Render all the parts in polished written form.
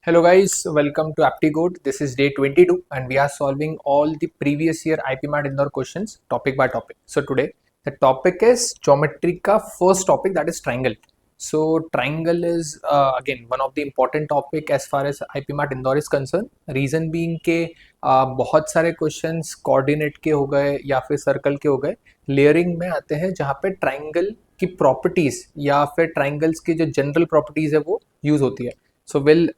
Hello guys, welcome to AptiGoat. This is day 22 and we are solving all the previous year IPMAT Indore questions topic by topic. So today the topic is geometry ka first topic, that is triangle. So triangle is again one of the important topic as far as IPMAT Indore is concerned. Reason being के बहुत सारे questions coordinate के हो गए या फिर circle के हो गए, लेयरिंग में आते हैं जहाँ पे ट्राइंगल की प्रॉपर्टीज या फिर ट्राइंगल्स की जो जनरल प्रॉपर्टीज है वो यूज होती है. So will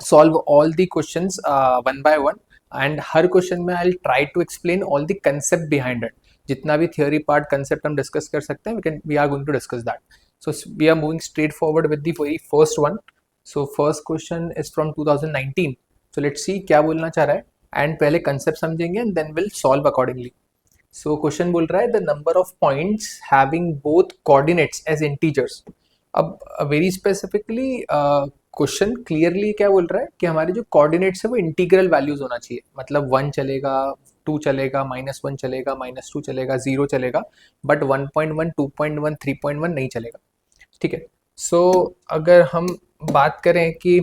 solve all the questions one by one and her question में I'll try to explain all the concept behind it. जितना भी theory part concept हम discuss कर सकते हैं we are going to discuss that. So we are moving straight forward with the very first one. So first question is from 2019. So let's see क्या बोलना चाह रहा है and पहले concept समझेंगे and then we'll solve accordingly. So question बोल रहा है the number of points having both coordinates as integers. अब वेरी स्पेसिफिकली क्वेश्चन क्लियरली क्या बोल रहा है कि हमारे जो कोऑर्डिनेट्स है वो इंटीग्रल वैल्यूज होना चाहिए, मतलब 1 चलेगा, 2 चलेगा, -1 चलेगा, -2 चलेगा, 0 चलेगा, बट 1.1, 2.1, 3.1 नहीं चलेगा. ठीक है. सो अगर हम बात करें कि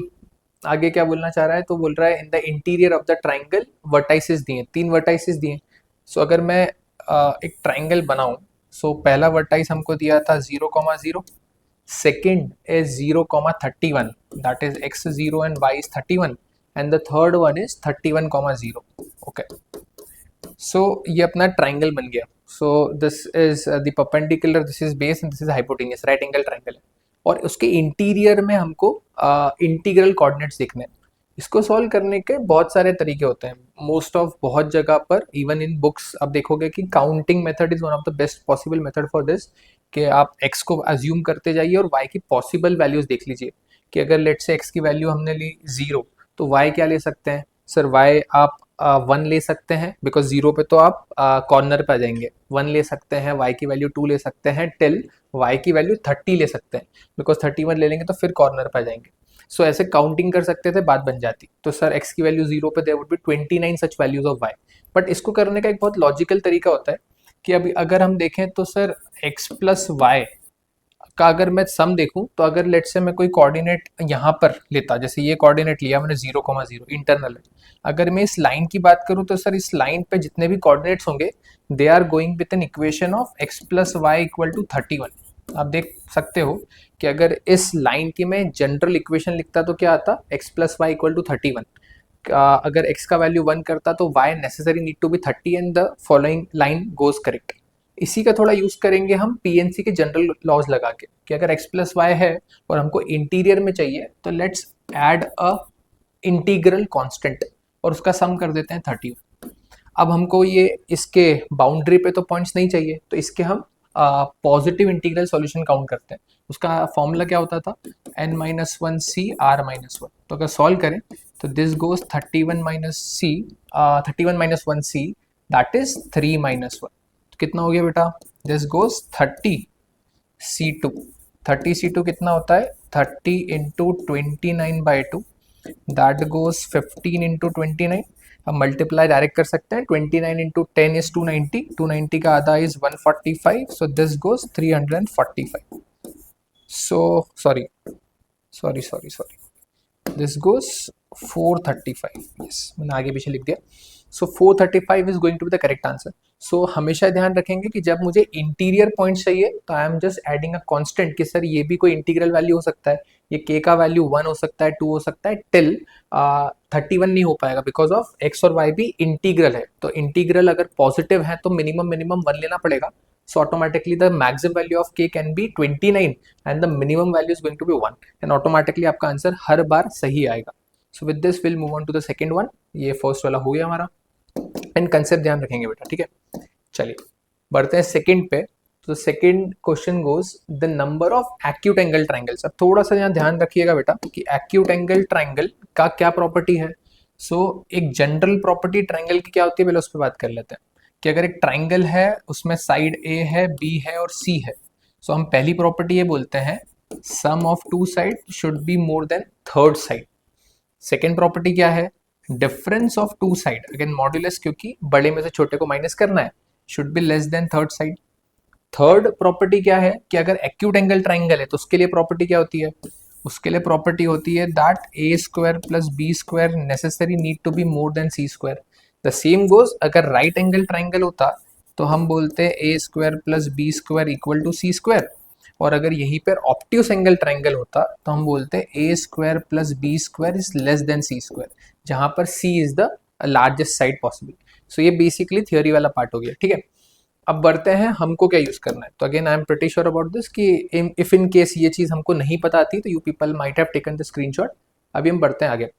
आगे क्या बोलना चाह रहा है, तो बोल रहा है in the interior of the triangle vertices दिए, 3 वर्टाइसेस दिए. सो अगर मैं एक ट्राइंगल बनाऊं, सो पहला वर्टाइस हमको दिया था 0,0. Second is 0,31, that is x0 and y is 31, and the third one is 31,0. Okay, so ये अपना triangle बन गया. So this is the perpendicular, this is base and this is hypotenuse, right angle triangle है. और उसके interior में हमको integral coordinates देखने हैं. इसको सॉल्व करने के बहुत सारे तरीके होते हैं. मोस्ट ऑफ बहुत जगह पर इवन इन बुक्स आप देखोगे कि counting method is one of the best possible method for this, कि आप x को अज्यूम करते जाइए और y की पॉसिबल वैल्यूज देख लीजिए कि अगर लेट से x की वैल्यू हमने ली 0, तो y क्या ले सकते हैं. सर y आप 1 ले सकते हैं, बिकॉज 0 पे तो आप कॉर्नर पे आ जाएंगे. 1 ले सकते हैं, y की वैल्यू 2 ले सकते हैं, टिल y की वैल्यू 30 ले सकते हैं, बिकॉज 31 ले लेंगे तो फिर कॉर्नर पे आ जाएंगे. सो ऐसे काउंटिंग कर सकते थे, बात बन जाती. तो सर x की वैल्यू 0 पे there would be 29 such values of y. But इसको करने का एक बहुत लॉजिकल तरीका होता है कि अभी अगर हम देखें तो सर x प्लस वाई का अगर मैं सम देखूं, तो अगर लेट से मैं कोई कोऑर्डिनेट यहाँ पर लेता, जैसे ये कोऑर्डिनेट लिया मैंने 0,0 इंटरनल है. अगर मैं इस लाइन की बात करूं तो सर इस लाइन पे जितने भी कोऑर्डिनेट्स होंगे they are going with an equation of x plus y equal to 31. आप देख सकते हो कि अगर इस लाइन की मैं जनरल इक्वेशन लिखता तो क्या आता, x plus y equal to 31. अगर x का वैल्यू 1 करता तो y necessary need to be 30 and the following line goes correct. इसी का थोड़ा यूज करेंगे हम पीएनसी के जनरल लॉज लगा के कि अगर x प्लस वाई है और हमको इंटीरियर में चाहिए तो let's add a integral constant और उसका सम कर देते हैं 30. अब हमको ये इसके बाउंड्री पे तो पॉइंट्स नहीं चाहिए, तो इसके हम पॉजिटिव इंटीग्रल सॉल्यूशन काउंट करते हैं. उसका फॉर्मूला क्या होता था, n-1 c r-1. तो अगर सॉल्व करें तो this goes 31 1 c, that is 3-1. कितना हो गया बेटा, दिस गोज 30 c2. 30 c2 कितना होता है, 30 इंटू 29/2, दैट गोज 15 इंटू 29. हम मल्टीप्लाई डायरेक्ट कर सकते हैं. 29 इंटू 10 इज 290, 290 का आधा is 145, so this goes 345. So sorry this goes 435. Yes, मैंने आगे पीछे लिख दिया. So 435 is going to be the correct answer. So हमेशा ध्यान रखेंगे कि जब मुझे इंटीरियर पॉइंट चाहिए तो I am just adding a constant कि सर ये भी कोई इंटीग्रल वैल्यू हो सकता है, ये k का वैल्यू 1 हो सकता है, 2 हो सकता है, टिल 31 नहीं हो पाएगा बिकॉज ऑफ x और y भी इंटीग्रल है. तो इंटीग्रल अगर पॉजिटिव है तो मिनिमम 1 लेना पड़ेगा. So automatically the maximum value of k can be 29 and the minimum value is going to be 1 and automatically आपका आंसर हर बार सही आएगा. So with this we'll move on to the second one. ये first वाला हो गया हमारा and concept ध्यान रखेंगे बेटा. ठीक है, चलिए बढ़ते हैं सेकंड पे. तो second question goes the number of acute angle triangles. अब थोड़ा सा यहाँ ध्यान रखिएगा बेटा कि एक्यूट एंगल ट्राइंगल का क्या प्रॉपर्टी है. सो एक जनरल प्रॉपर्टी ट्राइंगल की क्या होती है, पहले उस पर बात कर लेते हैं कि अगर एक ट्राइंगल है उसमें साइड ए है, बी है और सी है, सो हम पहली प्रॉपर्टी ये बोलते हैं sum of two side should be more than third side. Second property क्या है, difference of two side, again modulus क्योंकि बड़े में से छोटे को माइनस करना है, should be less than third side. Third property क्या है कि अगर एक्यूट एंगल ट्राइंगल है तो उसके लिए प्रॉपर्टी क्या होती है, उसके लिए प्रॉपर्टी होती है that A square plus B square necessary need to be more than C square. The same goes अगर राइट एंगल ट्राइंगल होता तो हम बोलते हैं A square plus B square equal to C square, और अगर यहीं पर ऑप्ट्यूस एंगल ट्राइंगल होता तो हम बोलते हैं A square plus B square is less than C square, जहां पर C is the largest side possible. So ये बेसिकली थियोरी वाला पार्ट हो गया, ठीक है। अब बढ़ते हैं हमको क्या यूज करना है। तो again I am pretty sure about this कि इफ इन केस ये चीज हमको नहीं पता आती तो you people might have taken the screenshot. अभी हम बढ़ते हैं आगे।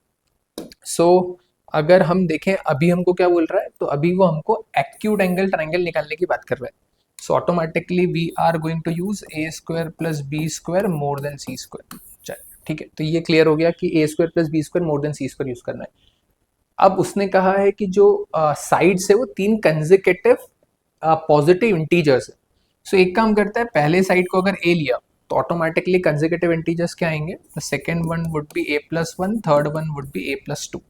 सो अगर हम देखें अभी हमको क्या बोल रहा है, तो अभी वो हमको एक्यूट एंगल ट्राइंगल निकालने की बात कर रहा है। So automatically we are going to use A square plus B square more than C square. चलिए ठीक है, तो ये क्लियर हो गया कि A square plus B square more than C square use करना है। अब उसने कहा है कि जो साइड्स है वो 3 कंसेक्यूटिव पॉजिटिव इंटीजर्स है। सो एक काम करता है, पहले साइड को अगर ए लिया तो ऑटोमेटिकली कंसेक्यूटिव इंटीजर्स क्या आएंगे, the second one would be a plus one, third one would be a plus two,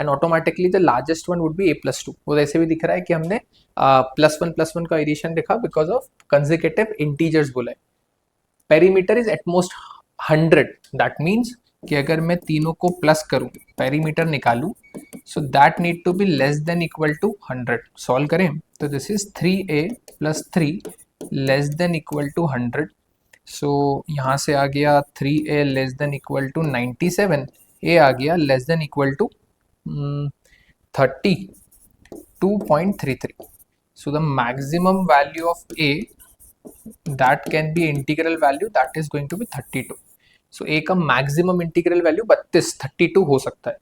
and automatically the largest one would be a plus two. वो ऐसे भी दिख रहा है कि हमने प्लस वन का एडिशन देखा बिकॉज ऑफ कंसेक्यूटिव इंटीजर्स बोला है। Perimeter is at most 100, that means कि अगर मैं तीनों को प्लस करूं, पेरीमीटर निकालूं, so that need to be less than equal to 100। Solve करें तो this is 3a plus 3 less than equal to 100। So यहाँ से आ गया 3a less than equal to 97, a आ गया less than equal to 32.33। So the maximum value of a that can be integral value that is going to be 32। सो ए का maximum integral value 32 हो सकता है।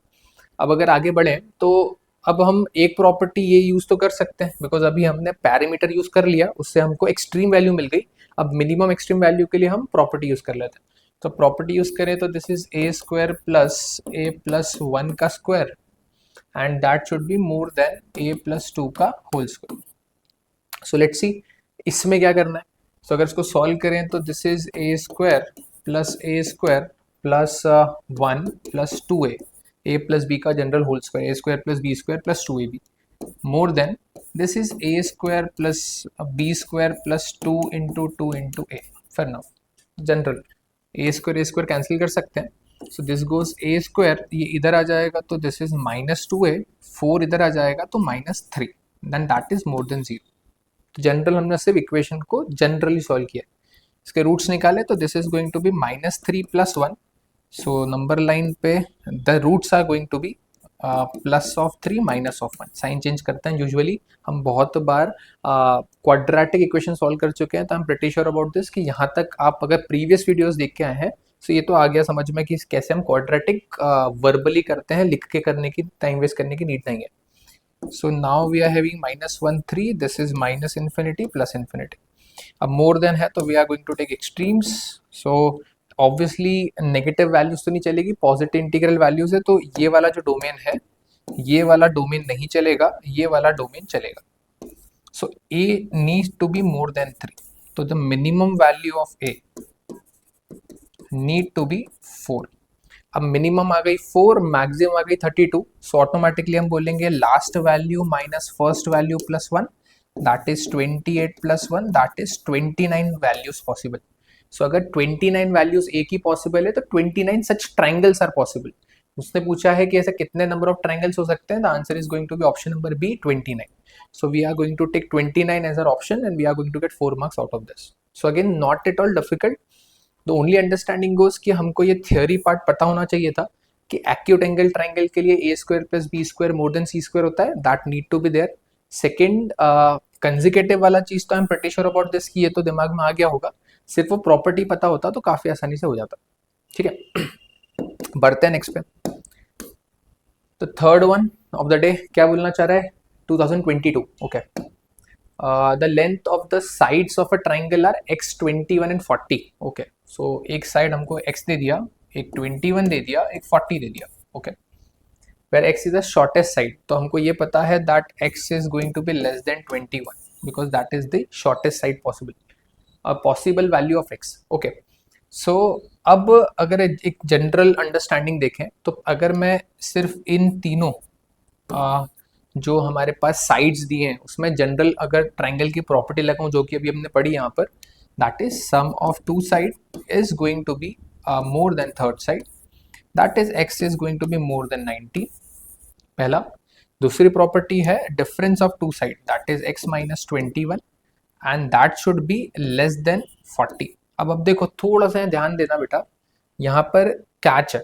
अब अगर आगे बढ़े तो अब हम एक प्रॉपर्टी ये यूज तो कर सकते हैं, बिकॉज अभी हमने पैरामीटर यूज कर लिया, उससे हमको एक्सट्रीम वैल्यू मिल गई। अब मिनिमम एक्सट्रीम वैल्यू के लिए हम प्रॉपर्टी यूज कर लेते हैं। तो प्रॉपर्टी यूज करें तो this is A square plus A plus one का square and that should be more than A plus two का whole square. So let's see इसमें क्या करना है। तो अगर इसको सॉल्व करें तो this is A square plus one plus two A plus B का general whole square, A square plus B square plus two A B, more than this is A square plus B square plus two into A. फिर now general A square cancel कर सकते हैं। So this goes A square, ये इधर आ जाएगा तो this is minus two A, four इधर आ जाएगा तो minus three, then that is more than zero. General हमने सिर्फ इक्वेशन को जनरली सॉल्व किया, इसके रूट्स निकाले तो this is going to be minus three plus one. So number line पे the roots are going to be plus of three minus of one. Sign change करते हैं यूजुअली, हम बहुत बार क्वाड्रेटिक इक्वेशन सॉल्व कर चुके हैं, तो I am pretty sure about this कि यहाँ तक आप अगर प्रीवियस वीडियोस देख के आए हैं तो ये तो आ गया समझ में कि कैसे हम क्वाड्रेटिक वर्बली करते हैं, लिख के करने की टाइम वेस्ट करने की नीड नहीं है। So now we are having minus 1 3, this is minus infinity plus infinity। अब more than है तो we are going to take extremes। So obviously negative values तो नहीं चलेगी, positive integral values है, तो ये वाला जो डोमेन है ये वाला डोमेन नहीं चलेगा, ये वाला डोमेन चलेगा। So a needs to be more than 3, तो the minimum value of a need to be 4। अब मिनिमम आ गई 4, मैक्सिमम आ गई 32। सो ऑटोमेटिकली हम बोलेंगे last value minus first value plus one, that is 28 plus one, that is 29 values possible. So अगर 29 values एक ही possible है तो 29 सच ट्राइंगल्स आर पॉसिबल। उसने पूछा है कि ऐसे कितने नंबर ऑफ ट्राइंगल्स हो सकते हैं, the answer is going to be option number B 29। So we are going to take 29 as our option and we are going to get 4 marks out of this. So again not at all difficult, the only understanding goes कि हमको ये theory part पता होना चाहिए था कि acute angle triangle के लिए A square plus B square more than C square होता है, that need to be there. Second consecutive वाला चीज तो I am pretty sure about this कि ये तो दिमाग में आ गया होगा, सिर्फ वो प्रॉपर्टी पता होता तो काफी आसानी से हो जाता। ठीक है, बढ़ते हैं नेक्स्ट पे। तो third one of the day क्या बोलना चाह रहा है, 2022। Okay, the length of the sides of a triangle are x 21 and 40। Okay, so एक साइड हमको x दे दिया, एक 21 दे दिया, एक 40 दे दिया। Okay, where x is the shortest side, तो हमको ये पता है that x is going to be less than 21 because that is the shortest side possible, possible value of x। Okay, so अब अगर एक जनरल अंडरस्टैंडिंग देखें तो अगर मैं सिर्फ इन तीनों जो हमारे पास साइड्स दिए हैं उसमें जनरल अगर ट्राइंगल की प्रॉपर्टी लगाऊं जो कि अभी हमने पढ़ी यहाँ पर, that is sum of two side is going to be more than third side, that is x is going to be more than 90. पहला. दूसरी प्रॉपर्टी है difference of two side, that is x minus 21 and that should be less than 40. अब देखो थोड़ा सा ध्यान देना बेटा, यहाँ पर कैच है.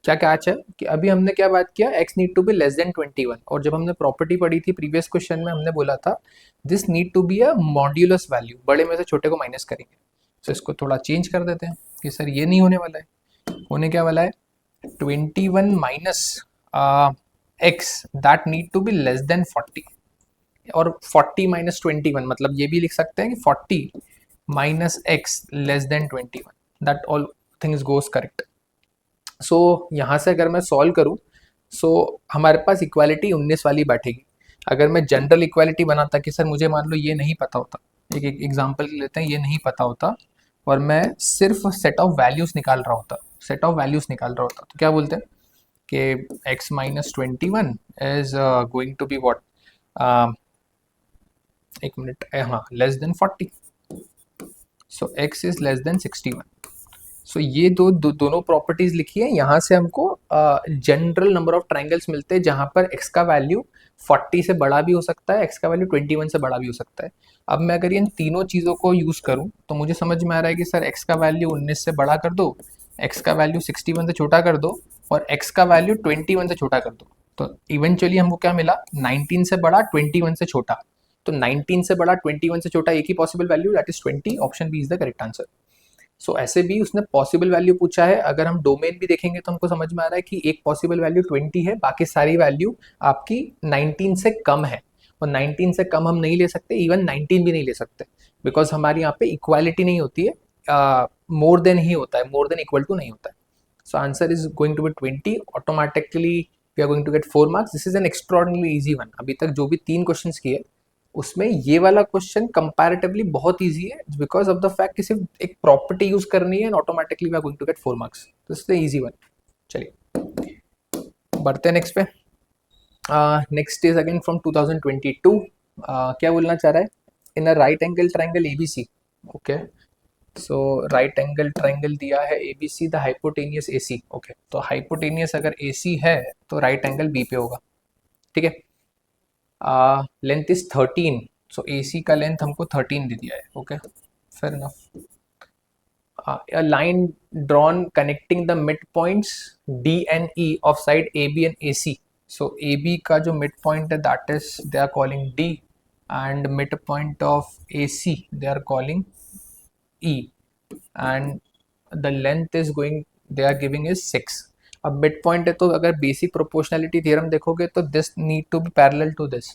क्या कैच है कि अभी हमने क्या बात किया, x need to be less than 21, और जब हमने प्रॉपर्टी पढ़ी थी प्रीवियस क्वेश्चन में हमने बोला था this need to be a modulus value, बड़े में से छोटे को माइनस करेंगे. तो इसको थोड़ा चेंज कर देते हैं कि सर ये नहीं होने वाला है, होने क्या वाला है 21 minus x that need to be less than 40, और 40 माइनस 21 मतलब ये भी लिख सकते हैं कि 40 minus x less than 21, that all things goes correct. So यहाँ से अगर मैं सॉल्व करूँ सो हमारे पास इक्वालिटी 19 वाली बैठेगी. अगर मैं जनरल इक्वालिटी बनाता कि सर मुझे मान लो ये नहीं पता होता, एक एग्जांपल लेते हैं, ये नहीं पता होता और मैं सिर्फ सेट ऑफ वैल्यूज निकाल रहा होता, तो क्या बोलते हैं कि x minus 21 is going to be what, एक मिनट, हाँ, less than 40. So x is less than 61. So ये दोनों प्रॉपर्टीज लिखी है. यहाँ से हमको जनरल नंबर ऑफ ट्राइंगल्स मिलते हैं जहाँ पर x का वैल्यू 40 से बड़ा भी हो सकता है, x का वैल्यू 21 से बड़ा भी हो सकता है. अब मैं अगर इन तीनों चीज़ों को यूज़ करूँ तो मुझे समझ में आ रहा है कि सर x का वैल्यू 19 से बड़ा कर दो, x का वैल्यू 61 से छोटा कर दो और x का वैल्यू 21 से छोटा कर दो. तो इवेंचुअली हमको क्या मिला, 19 से बड़ा 21 से छोटा. तो 19 से बड़ा 21 से छोटा एक ही possible value, that is 20. Option B is the correct answer. So ऐसे भी उसने पॉसिबल वैल्यू पूछा है. अगर हम डोमेन भी देखेंगे तो हमको समझ में आ रहा है कि एक पॉसिबल वैल्यू 20 है, बाकी सारी वैल्यू आपकी 19 से कम है, और 19 से कम हम नहीं ले सकते, इवन 19 भी नहीं ले सकते, बिकॉज हमारी यहाँ पे इक्वालिटी नहीं होती है, मोर देन ही होता है, मोर देन इक्वल टू नहीं होता है. So answer is going to be 20. Automatically we are going to get 4 marks. This is an extraordinary easy one. अभी तक जो भी 3 क्वेश्चन किए उसमें ये वाला क्वेश्चन कंपैरेटिवली बहुत इजी है, बिकॉज ऑफ द फैक्ट कि सिर्फ एक प्रॉपर्टी यूज करनी है and automatically we are going to get 4 marks. This is the easy one. चलिए बढ़ते हैं नेक्स्ट पे. Next is again from 2022. क्या बोलना चाह रहा है, in a right angle triangle ABC. Okay, so right angle triangle दिया है ABC, the hypotenuse AC. Okay, तो हाइपोटेनियस अगर एसी है तो राइट एंगल बी पे होगा. ठीक है, लेंथ इज 13. सो AC का लेंथ हमको 13 दे दिया है. Okay, fair enough. A line drawn connecting the midpoints D and E of side AB and AC. So AB का जो midpoint है that is they are calling D, and midpoint of AC they are calling E, and the length is going, they are giving is 6. अब mid point है तो अगर basic proportionality theorem देखोगे तो this need to be parallel to this,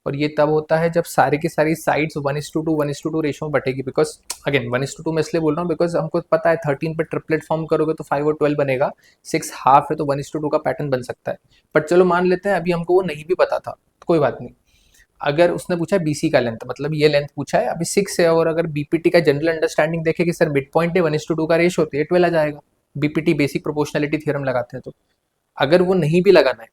और ये तब होता है जब सारी की सारी साइड्स 1:2 रेशो में बटेगी. बिकॉज अगेन 1:2 मैं इसलिए बोल रहा हूँ बिकॉज हमको पता है 13 पे ट्रिपलेट फॉर्म करोगे तो 5 और 12 बनेगा, 6 हाफ है तो 1:2 का पैटर्न बन सकता है. बट चलो मान लेते हैं अभी हमको वो नहीं भी पता था, तो कोई बात नहीं. अगर उसने पूछा BC का लेंथ, मतलब ये लेंथ पूछा है, अभी 6 है, और अगर BPT का जनरल अंडरस्टैंडिंग देखे कि सर मिड पॉइंट है 1:2 का रेशो, तो ये 12 आ जाएगा. BPT बेसिक प्रोपोर्शनलिटी थ्योरम लगाते हैं तो. अगर वो नहीं भी लगाना है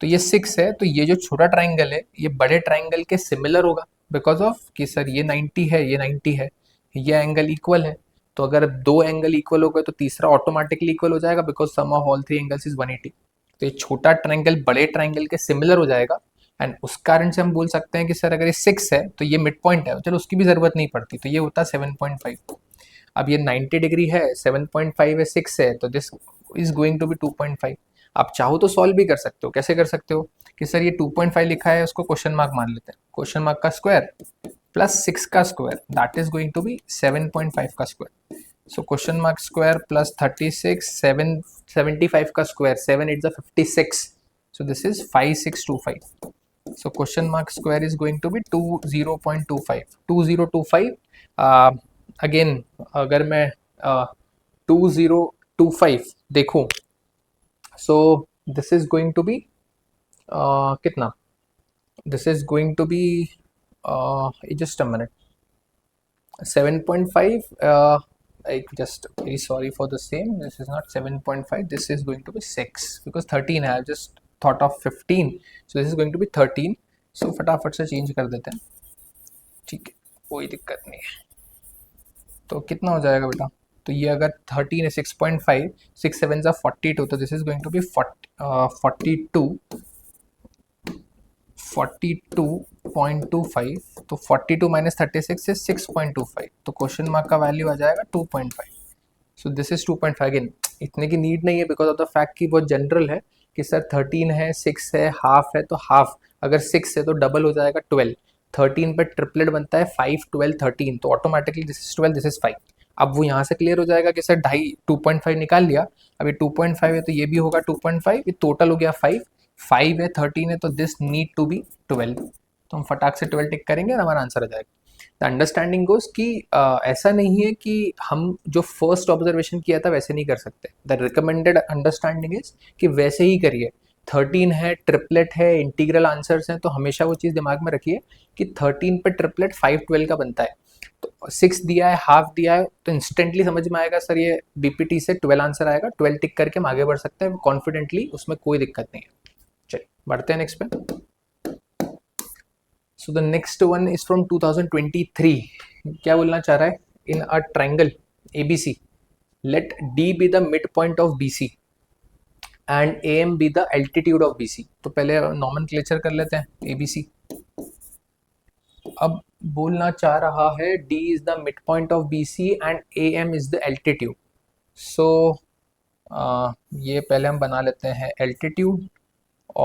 तो ये 6 है, तो ये जो छोटा ट्राइंगल है ये बड़े ट्राइंगल के सिमिलर होगा, बिकॉज ऑफ कि सर ये 90 है, ये 90 है, ये एंगल इक्वल है. तो अगर 2 एंगल इक्वल हो गए तो तीसरा ऑटोमेटिकली इक्वल हो जाएगा, because sum of all 3 angles is 180. तो ये छोटा ट्राइंगल बड़े ट्राइंगल के सिमिलर हो जाएगा, एंड उस कारण से हम बोल सकते हैं कि सर अगर ये 6 है तो ये मिड पॉइंट है, चलो उसकी भी जरूरत नहीं पड़ती, तो ये होता है 7.5. अब ये 90 डिग्री है, 7.5 है, 6 है, तो this is going to be 2.5. आप चाहो तो सॉल्व भी कर सकते हो. कैसे कर सकते हो कि सर ये 2.5 लिखा है, उसको क्वेश्चन मार्क मान लेते हैं, क्वेश्चन मार्क का स्क्वायर प्लस 6 का square, that is going to be 7.5 का square. So question mark square plus 36, 75 का square, 7 8 56, so this is 5625. So question mark square is going to be 20.25. Again अगर मैं 2025 देखूं, so this is going to be कितना, this is going to be just a minute, 7.5. I just very sorry for the same, this is not 7.5, this is going to be 6 because 13 I have just thought of 15, so this is going to be 13. so फटाफट से change कर देते हैं. ठीक है, कोई दिक्कत नहीं है. तो कितना हो जाएगा बेटा, तो ये अगर 13 है 6.5, 6 7 जा 42, तो this is going to be 42.25, तो 42 माइनस 36 इज 6.25, तो क्वेश्चन मार्क का वैल्यू आ जाएगा 2.5. सो दिस इज 2.5. अगेन इतने की नीड नहीं है बिकॉज ऑफ द फैक्ट कि बहुत जनरल है कि सर 13 है, 6 है, हाफ है, तो हाफ अगर 6 है तो डबल हो जाएगा 12. 13 पे ट्रिपलेट बनता है 5 12 13, तो automatically this is 12, this is 5. अब वो यहाँ से क्लियर हो जाएगा कि सर 2.5 निकाल लिया. अभी 2.5 है तो ये भी होगा 2.5, ये टोटल हो गया 5. 5 है, 13 है, तो दिस नीड टू बी 12. तो हम फटाक से 12 टिक करेंगे और हमारा आंसर आ जाएगा. द अंडरस्टैंडिंग गोज कि ऐसा नहीं है कि हम जो फर्स्ट ऑब्जर्वेशन किया था वैसे नहीं कर सकते. द रिकमेंडेड अंडरस्टैंडिंग इज कि वैसे ही करिए. 13 है, ट्रिपलेट है, इंटीग्रल आंसर्स हैं, तो हमेशा वो चीज़ दिमाग में रखिए कि 13 पे ट्रिपलेट 5 12 का बनता है. तो 6 दिया है, हाफ दिया है, तो इंस्टेंटली समझ में आएगा सर ये बीपीटी से 12 आंसर आएगा. 12 टिक करके हम आगे बढ़ सकते हैं कॉन्फिडेंटली, उसमें कोई दिक्कत नहीं है. चलिए बढ़ते हैं नेक्स्ट पे. So the next one is from 2023. क्या बोलना चाह रहा है? In a triangle ABC, let D be the midpoint of BC and AM be the altitude of BC. तो पहले नॉमेनक्लेचर कर लेते हैं ABC. अब बोलना चाह रहा है D is the midpoint of BC and AM is the altitude. So ये पहले हम बना लेते हैं altitude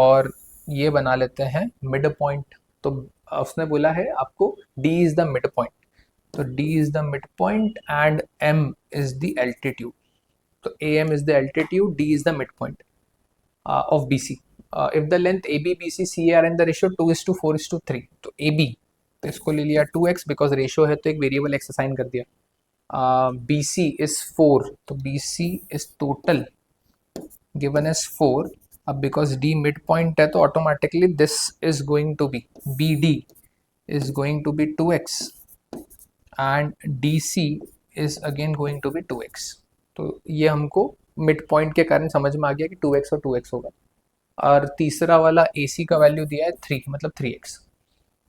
और ये बना लेते हैं मिड पॉइंट. तो उसने बोला है आपको D is the mid point, तो D is the mid point and M is the altitude. तो AM is the altitude, D is the mid point of BC. If the length AB BC CA are in the ratio 2:4:3, तो AB, तो इसको ले लिया 2x because ratio है तो एक variable x assign कर दिया. BC इज 4, तो BC is total given as 4. अब बिकॉज D मिड पॉइंट है तो automatically this is going to be BD is going to be 2x and DC is again going to be 2x. तो ये हमको mid point के कारण समझ में आ गया कि 2x और 2x होगा. और तीसरा वाला AC का वैल्यू दिया है 3, मतलब 3x.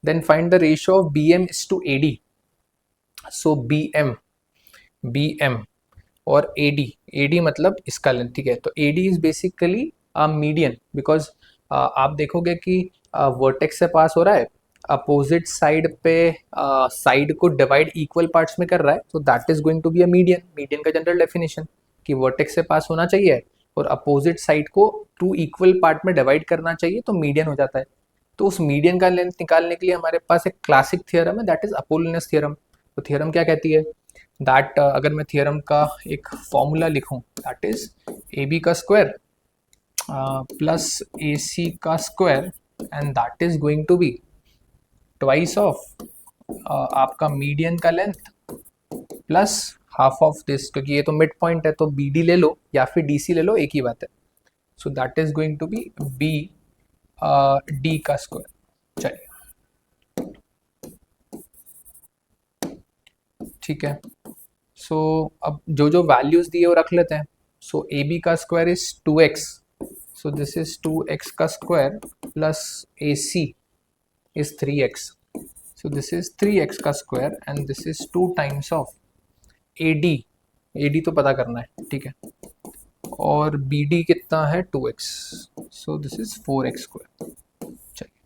Then find the ratio of BM is to AD. So BM और AD मतलब इसका लेंथ, ठीक है. तो AD is basically median because आप देखोगे कि वर्टेक्स से पास हो रहा है, अपोजिट साइड पे साइड को डिवाइड इक्वल पार्ट्स में कर रहा है, तो that is going to be a median. Median का जनरल डेफिनेशन कि वर्टेक्स से पास होना चाहिए और अपोजिट साइड को 2 इक्वल पार्ट में डिवाइड करना चाहिए, तो मीडियन हो जाता है. तो उस मीडियन का लेंथ निकालने के लिए हमारे पास एक क्लासिक थियरम है, दैट इज अपोलोनियस थियरम. तो थियरम क्या कहती है दैट अगर मैं थियरम का एक फॉर्मूला लिखूं, दैट इज AB का स्क्वायर प्लस AC का square and that is going to be twice of आपका मीडियन का length plus half of this, क्योंकि ये तो मिड पॉइंट है तो BD ले लो या फिर DC ले लो, एक ही बात है. So that is going to be BD का स्क्वायर. चलिए ठीक है. सो अब जो जो वैल्यूज दिए वो रख लेते हैं. सो AB का square is 2x, so this is 2x का square plus AC is 3x, so this is 3x का square and this is 2 times of AD तो पता करना है, ठीक है. और BD कितना है 2x, so this is 4x square. चलिए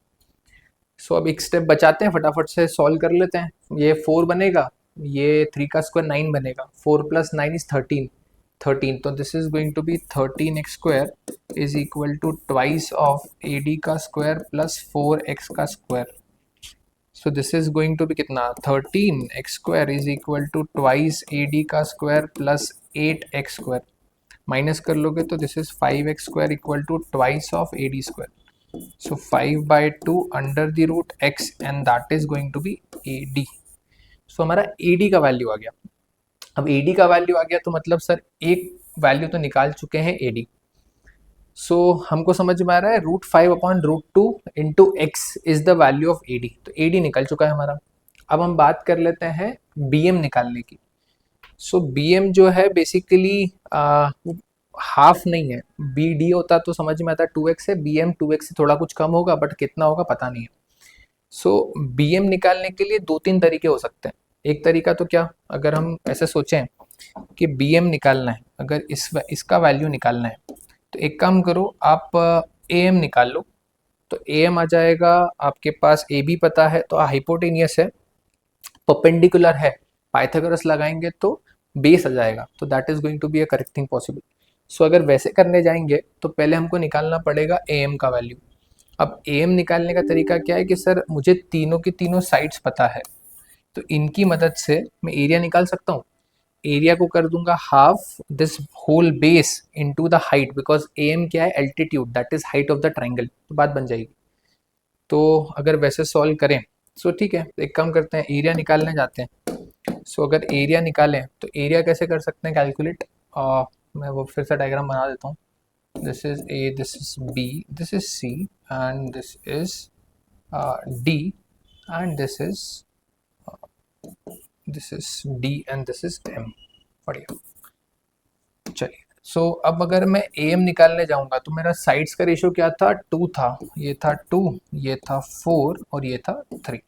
सो अब एक स्टेप बचाते हैं, फटाफट से सॉल्व कर लेते हैं. ये 4 बनेगा, ये 3 का स्क्वायर 9 बनेगा, 4 + 9 इज 13. तो this is going to be 13x square is equal to twice of AD का स्क्वायर प्लस 4x का square. So this is going to be कितना 13x square is equal to twice AD का square plus 8x square. Minus कर लोगे तो this is 5x square equal to twice of AD square. So 5/2 under the root x and that is going to be AD. सो हमारा AD का value आ गया. अब AD का value आ गया तो मतलब सर एक वैल्यू तो निकाल चुके हैं AD. सो हमको समझ में आ रहा है √5/√2 into x is the value of AD. तो AD निकल चुका है हमारा. अब हम बात कर लेते हैं BM निकालने की. सो BM जो है बेसिकली हाफ नहीं है, BD होता तो समझ में आता 2x है, BM 2x से थोड़ा कुछ कम होगा बट कितना होगा पता नहीं है. सो BM निकालने के लिए 2-3 तरीके हो सकते हैं. एक तरीका तो क्या, अगर हम ऐसे सोचें कि बी एम निकालना है, अगर इसका वैल्यू निकालना है तो एक काम करो, आप ए एम निकाल लो। तो ए एम आ जाएगा आपके पास, ए बी पता है तो हाइपोटेनियस है, परपेंडिकुलर है, पाइथागोरस लगाएंगे तो बेस आ जाएगा, तो that is going to be a correct thing possible. So अगर वैसे करने जाएंगे तो पहले हमको निकालना पड़ेगा ए एम का वैल्यू। अब ए एम निकालने का तरीका क्या है कि सर मुझे तीनों की तीनों साइड्स पता है, तो इनकी मदद से मैं एरिया निकाल सकता हूँ। एरिया को कर दूंगा half this whole base into the height, because A M क्या है, altitude, that is height of the triangle, तो बात बन जाएगी। तो अगर वैसे सॉल्व करें सो ठीक है, एक काम करते हैं, एरिया निकालने जाते हैं। सो अगर एरिया निकालें तो एरिया कैसे कर सकते हैं कैलकुलेट, मैं वो फिर से डायग्राम बना देता हूँ। This is A, this is B, this is C and this is D and this is D and this is M. बढ़िया, चलिए। सो अब अगर मैं ए एम निकालने जाऊंगा तो मेरा साइड्स का रेशियो क्या था, 2 था, ये था 2, ये था 4 और ये था 3।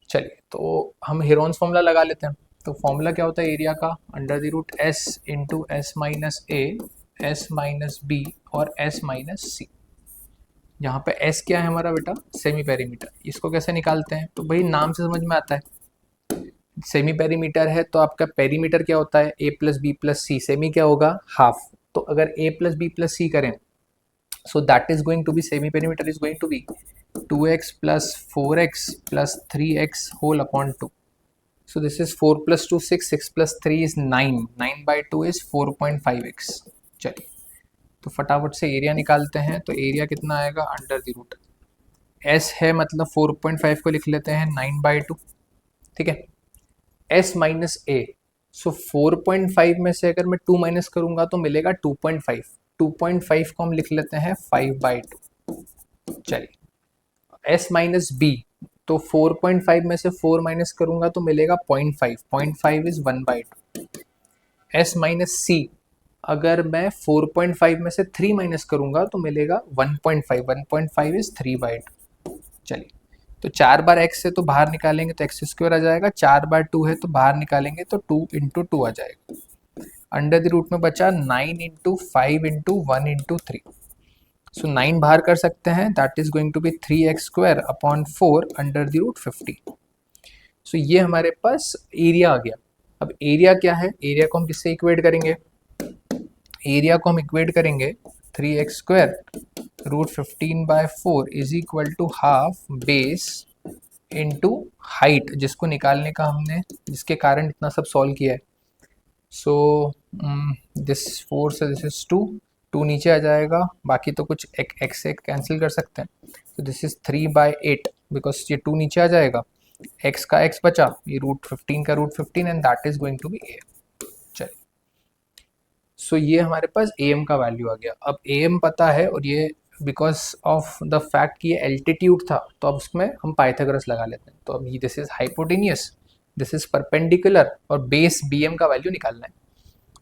चलिए, तो हम हेरोन्स फॉर्मूला लगा लेते हैं। तो फॉर्मूला क्या होता है एरिया का, under the root S into S minus A, S minus B और एस माइनस सी। यहाँ पे एस क्या है हमारा बेटा, सेमी पेरीमीटर। इसको कैसे निकालते हैं, तो भाई नाम से समझ में आता है, सेमी पेरीमीटर है तो आपका पेरीमीटर क्या होता है, A plus B plus C, semi क्या होगा, हाफ। तो अगर A plus B plus C करें so that is going to be, semi perimeter is going to be 2x plus 4x plus 3x whole upon 2. So this is 4 plus 2 6, 6 plus 3 is 9, 9 by 2 is 4.5x। चलिए, तो फटाफट से area निकालते हैं। तो area कितना आएगा, अंडर द रूट एस है मतलब 4.5 को लिख लेते हैं 9 by 2, ठीक है, एस माइनस ए। सो 4.5 में से अगर मैं 2 माइनस करूंगा तो मिलेगा 2.5, 2.5 को हम लिख लेते हैं 5 by 2। चलिए, एस माइनस बी, तो 4.5 में से 4 माइनस करूंगा तो मिलेगा 0.5, 0.5 इज 1 बाई 2। एस माइनस सी, अगर मैं 4.5 में से 3 माइनस करूंगा तो मिलेगा 1.5, 1.5 इज 3 बाई 2। चलिए, तो 4 बार x से तो बाहर निकालेंगे तो एक्स स्क्वायर आ जाएगा, 4 बार 2 है तो बाहर निकालेंगे तो 2 इंटू 2 आ जाएगा। अंडर द रूट में बचा 9 इंटू 5 इंटू 1 इंटू 3। सो 9 बाहर कर सकते हैं, that is going to be 3x square upon 4 under the root 50। So ये हमारे पास एरिया आ गया। अब एरिया क्या है, एरिया को हम किससे इक्वेट करेंगे, एरिया को हम इक्वेट करेंगे 3x square root 15 by 4 is equal to half base into height, जिसको निकालने का हमने, जिसके कारण इतना सब सॉल्व किया है। सो दिस 4 से दिस इज 2, 2 नीचे आ जाएगा, बाकी तो कुछ एक्स से कैंसिल कर सकते हैं। तो दिस इज 3 बाई 8, बिकॉज ये 2 नीचे आ जाएगा, एक्स का एक्स बचा, ये रूट 15 का root 15 and that is going to be A. चलिए, सो ये हमारे पास ए एम का वैल्यू आ गया। अब ए एम पता है और ये बिकॉज ऑफ द फैक्ट कि ये एल्टीट्यूड था तो अब उसमें हम पाइथागोरस लगा लेते हैं। तो अब ये this is hypotenuse, this is perpendicular और बेस बी एम का वैल्यू निकालना है।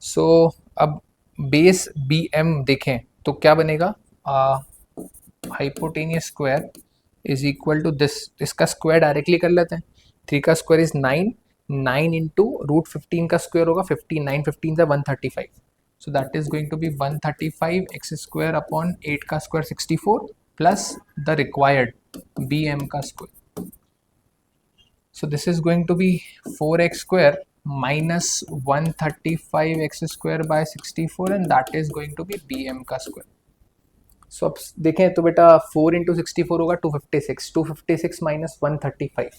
सो अब बेस बी एम देखें तो क्या बनेगा, hypotenuse square is equal to this, इसका स्क्वायर डायरेक्टली कर लेते हैं, 3 का स्क्वायर इज 9, 9 इंटू रूट 15 का स्क्वायर होगा 15, 9 15 से 135, so that is going to be 135 X square upon 8 का square 64 plus the required B M का square. So this is going to be 4x square minus 135x square by 64 and that is going to be bm का square. So अब देखें तो बेटा 4 into 64 होगा 256, 256 minus 135,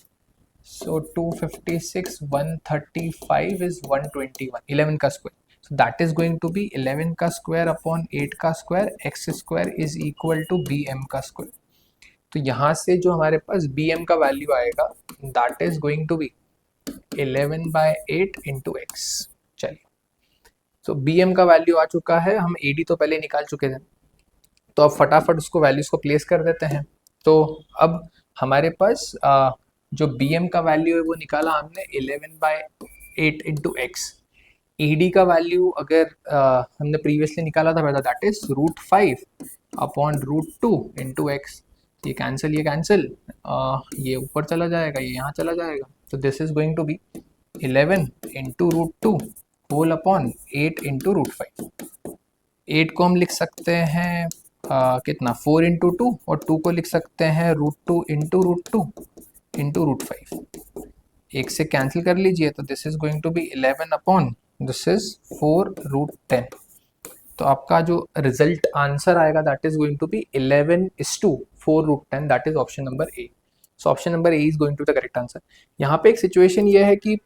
so 256 135 is 121, 11 का square, so that is going to be 11 का square upon 8 का square X square is equal to B M का स्क्वायर। तो यहाँ से जो हमारे पास बी एम का वैल्यू आएगा that is going to be 11 by 8 into X. चलिए, तो बी एम का वैल्यू आ चुका है, हम ए डी तो पहले निकाल चुके थे, तो अब फटाफट उसको वैल्यूज को प्लेस कर देते हैं। तो अब हमारे पास जो बी एम का वैल्यू है वो निकाला हमने 11 by 8 into X. A D का वैल्यू अगर हमने प्रीवियसली निकाला था बेटा that is root 5 upon root 2 into X. ये कैंसिल, ये कैंसिल, ये ऊपर चला जाएगा, ये यहाँ चला जाएगा, तो this is going to be 11 into root two whole upon 8 into root 5। 8 को हम लिख सकते हैं कितना 4 इंटू टू, और 2 को लिख सकते हैं रूट टू इंटू रूट 5। एक से कैंसिल कर लीजिए तो this is going to be 11 upon this is 4 root 10। तो आपका जो रिजल्ट आंसर आएगा that is going to be 11:4 root 10, that is option number A. So option number A is going to the correct answer. यहाँ पे एक situation ये है कि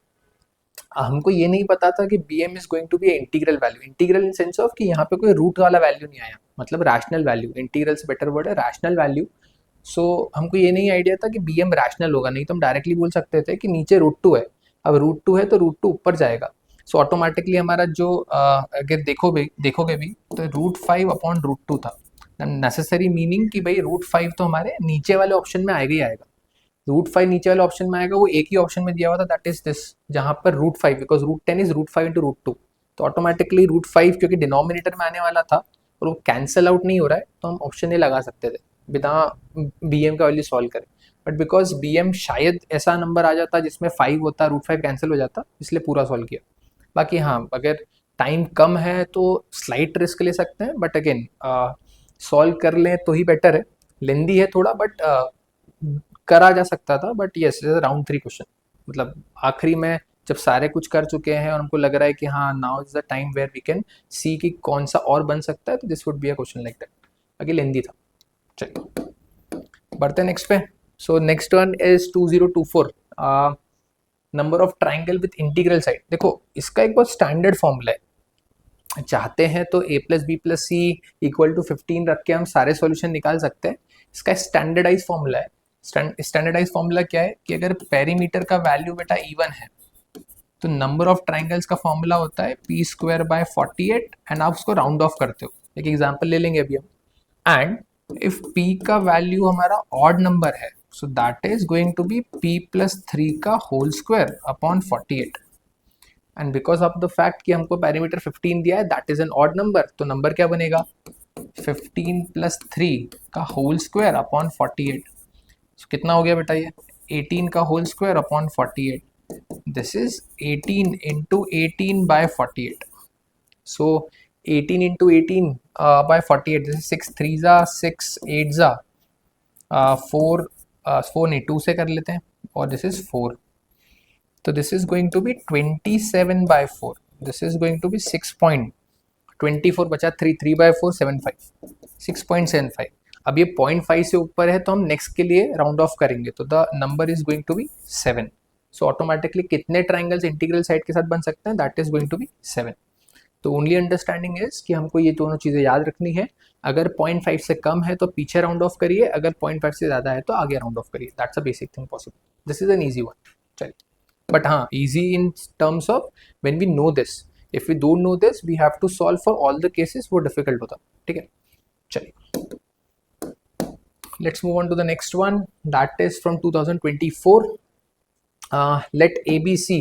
हमको ये नहीं पता था कि B M is going to be integral value, integral in sense of कि यहाँ पे कोई रूट वाला वैल्यू नहीं आया, मतलब रैशनल वैल्यू, इंटीग्रल से बेटर वर्ड है रैशनल वैल्यू। सो हमको ये नहीं आइडिया था कि बी एम रैशनल होगा, नहीं तो हम डायरेक्टली बोल सकते थे कि नीचे रूट टू है, अब रूट टू है तो रूट टू ऊपर जाएगा। सो ऑटोमेटिकली हमारा जो अगर देखोगे भी तो रूट 5 अपॉन रूट टू था, नेसेसरी मीनिंग कि भाई रूट 5 तो हमारे नीचे वाले ऑप्शन में आएगा ही आएगा। रूट 5 नीचे वाले ऑप्शन में आएगा, वो एक ही ऑप्शन में दिया हुआ था दैट इज दिस, जहाँ पर root 5 because root 10 is root 5 into root 2। तो ऑटोमेटिकली रूट 5 क्योंकि डिनोमिनेटर में आने वाला था और वो कैंसल आउट नहीं हो रहा है, तो हम ऑप्शन ए लगा सकते थे बिना बी एम का वैल्यू सॉल्व करें। बट बिकॉज बी एम शायद ऐसा नंबर आ जाता जिसमें 5 होता, रूट 5 कैंसिल हो जाता, इसलिए पूरा सॉल्व किया। बाकी हाँ, अगर टाइम कम है तो स्लाइट रिस्क ले सकते हैं, बट अगेन सॉल्व कर लें तो ही बेटर है। लेंदी है थोड़ा बट करा जा सकता था, बट यस राउंड 3 क्वेश्चन, मतलब आखिरी में जब सारे कुछ कर चुके हैं और हमको लग रहा है कि हाँ now is the time where we can see कि कौन सा और बन सकता है, तो this would be a question like that. बाकी लेंदी था। चलिए बढ़ते हैं नेक्स्ट पे। So next one is 2024, number of triangle with integral side. देखो इसका एक बहुत स्टैंडर्ड फॉर्मूला है, चाहते हैं तो a plus B plus C equal to 15 रख के हम सारे सॉल्यूशन निकाल सकते हैं। इसका स्टैंडर्डाइज फॉर्मूला है। स्टैंडर्डाइज फॉर्मूला क्या है कि अगर पेरीमीटर का वैल्यू बेटा इवन है तो नंबर ऑफ ट्राइंगल्स का फॉर्मूला होता है पी स्क्वायर बाय 48, एंड आप उसको राउंड ऑफ करते हो। एक एग्जांपल ले लेंगे अभी हम। एंड इफ p का वैल्यू हमारा ऑड नंबर है so that is going to be p plus 3 का whole square upon 48। And because of the fact कि हमको पैरामीटर 15 दिया है that is an odd number, तो नंबर क्या बनेगा 15 प्लस 3 का होल स्क्वायर अपॉन 48। so, कितना हो गया बेटा ये 18 का whole square upon 48। This is 18 into 18 by 48। So 18 into 18 by 48, this is 6 3 जा 6 8 जा 4 4 नहीं 2 से कर लेते हैं, और दिस इज 4। तो this is going to be 27 by 4, this is going to be 6.24 बचा 3 3 बाय 4 75 6.75। अब ये 0.5 से ऊपर है तो हम नेक्स्ट के लिए राउंड ऑफ करेंगे, तो the number is going to be 7। So automatically कितने ट्राइंगल्स इंटीग्रल साइड के साथ बन सकते हैं that is going to be 7। तो ओनली अंडरस्टैंडिंग इज कि हमको ये दोनों चीज़ें याद रखनी है। अगर 0.5 से कम है तो पीछे राउंड ऑफ करिए, अगर 0.5 से ज़्यादा है तो आगे राउंड ऑफ करिए, that's a basic thing possible. This is an easy one. चलिए, बट हाँ easy in terms of when we know this, if we don't know this we have to solve for all the cases, वो difficult होता। ठीक है, चलिए let's move on to the next one, that is from 2024। let ABC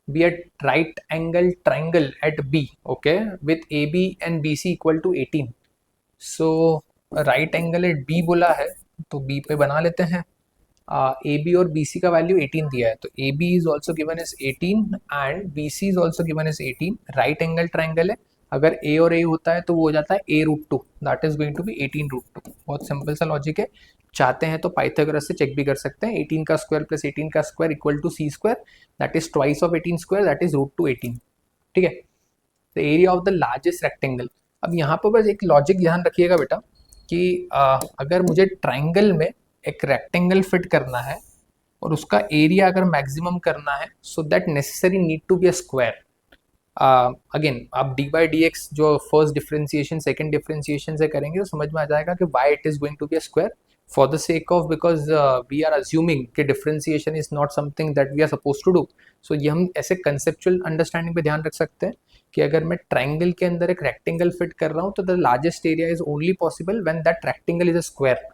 be a right angle triangle at B, okay, with AB and BC equal to 18। so right angle at B बोला है तो B पे बना लेते हैं। A B और B C का value 18 दिया है, तो A B is also given as 18 and B C is also given as 18। Right angle triangle है, अगर ए और ए होता है तो वो हो जाता है A root two, that is going to be 18 root two. बहुत सिंपल सा लॉजिक है। चाहते हैं तो पाइथागोरस से चेक भी कर सकते हैं, 18 का स्क्वायर प्लस 18 का square equal to C square, that is twice of 18 square, that is root two 18। ठीक है, the area of the largest rectangle. अब यहाँ पर बस एक लॉजिक ध्यान रखिएगा बेटा कि अगर मुझे ट्राइंगल में एक रेक्टेंगल फिट करना है और उसका एरिया अगर मैक्सिमम करना है so that necessary need to be a square. Again आप डी बाई डी एक्स जो फर्स्ट डिफ्रेंसिएशन सेकंड डिफ्रेंसिएशन से करेंगे तो समझ में आ जाएगा कि why it is going to be a square for the sake of, because we are assuming कि differentiation is not something that we are suppose to do. So ये हम ऐसे कंसेप्चुअल अंडरस्टैंडिंग पे ध्यान रख सकते हैं कि अगर मैं ट्राइंगल के अंदर एक रेक्टेंगल फिट कर रहा हूँ तो the largest area is only possible when that rectangle is a square.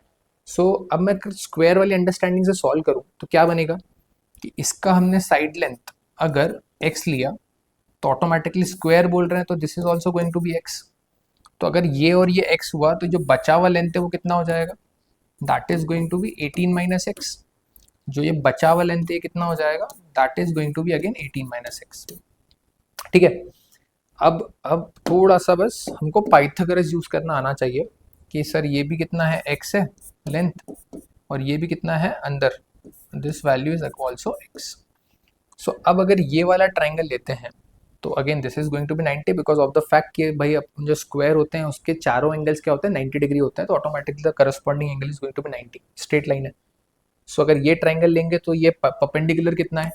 So अब मैं स्क्वायर वाली अंडरस्टैंडिंग से सॉल्व करूँ तो क्या बनेगा कि इसका हमने साइड लेंथ अगर x लिया तो ऑटोमेटिकली स्क्वायर बोल रहे हैं, तो this is also going to be x। तो अगर ये और ये x हुआ तो जो बचा हुआ लेंथ है वो कितना हो जाएगा, that is going to be 18 minus X. जो ये बचा हुआ लेंथ है कितना हो जाएगा, that is going to be again 18 minus X. ठीक है, अब थोड़ा सा बस हमको पाइथागोरस यूज करना आना चाहिए कि सर ये भी कितना है, एक्स है लेंथ, और ये भी कितना है अंदर, this value is also x. So अब अगर ये वाला ट्राइंगल लेते हैं तो again this is going to be 90 because of the fact कि भाई अपन जो स्क्वायर होते हैं उसके चारों एंगल्स क्या होते हैं, 90 डिग्री होता है, तो automatically the corresponding angle is going to be 90, straight line है। सो अगर ये ट्राइंगल लेंगे तो ये परपेंडिकुलर कितना है,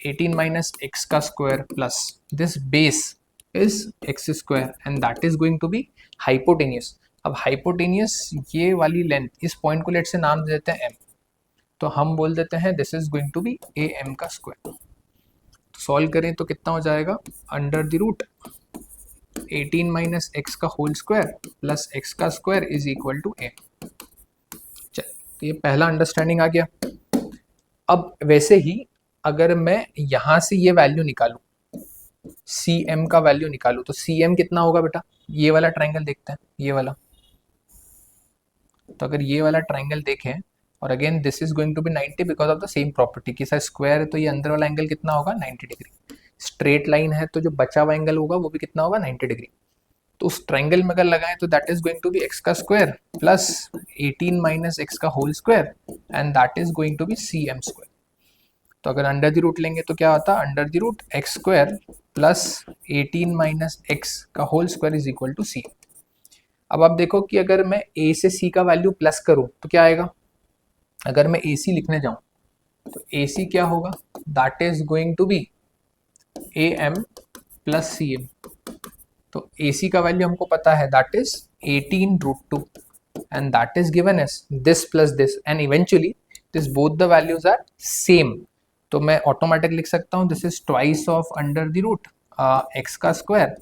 18 माइनस एक्स का square plus this base is x square and that is going to be hypotenuse. अब हाइपोटेनियस ये वाली लेंथ, इस पॉइंट को लेट से नाम दे देते हैं एम, तो हम बोल देते हैं this is going to be A M का स्क्वायर। तो सॉल्व करें तो कितना हो जाएगा, under the root 18 minus x का होल स्क्वायर प्लस एक्स का square is equal to A. चल, तो ये पहला अंडरस्टैंडिंग आ गया। अब वैसे ही अगर मैं यहाँ से ये वैल्यू निकालूं, सी एम का वैल्यू निकालूं, तो सी एम कितना होगा बेटा, ये वाला ट्राइंगल देखते हैं, ये वाला। तो अगर ये वाला ट्राइंगल देखें, और again this is going to be 90 because of the same property कि सर स्क्वायर है तो ये अंदर वाला एंगल कितना होगा, 90 डिग्री। स्ट्रेट लाइन है तो जो बचा हुआ एंगल होगा वो भी कितना होगा, 90 डिग्री। तो उस ट्राइंगल में अगर लगाएं तो that is going to be X का स्क्वायर प्लस 18 माइनस एक्स का whole square and that is going to be C M square. तो अगर अंडर द रूट लेंगे तो क्या होता है, under the root x square plus 18 minus x का whole square is equal to C. अब आप देखो कि अगर मैं ए से सी का वैल्यू प्लस करूं तो क्या आएगा, अगर मैं ए सी लिखने जाऊं तो ए सी क्या होगा, that is going to be A M plus C M. तो ए सी का वैल्यू हमको पता है that is 18 root 2 and that is given as this plus this and eventually this both the values are same. तो मैं automatic लिख सकता हूँ this is twice of under the root X का स्क्वायर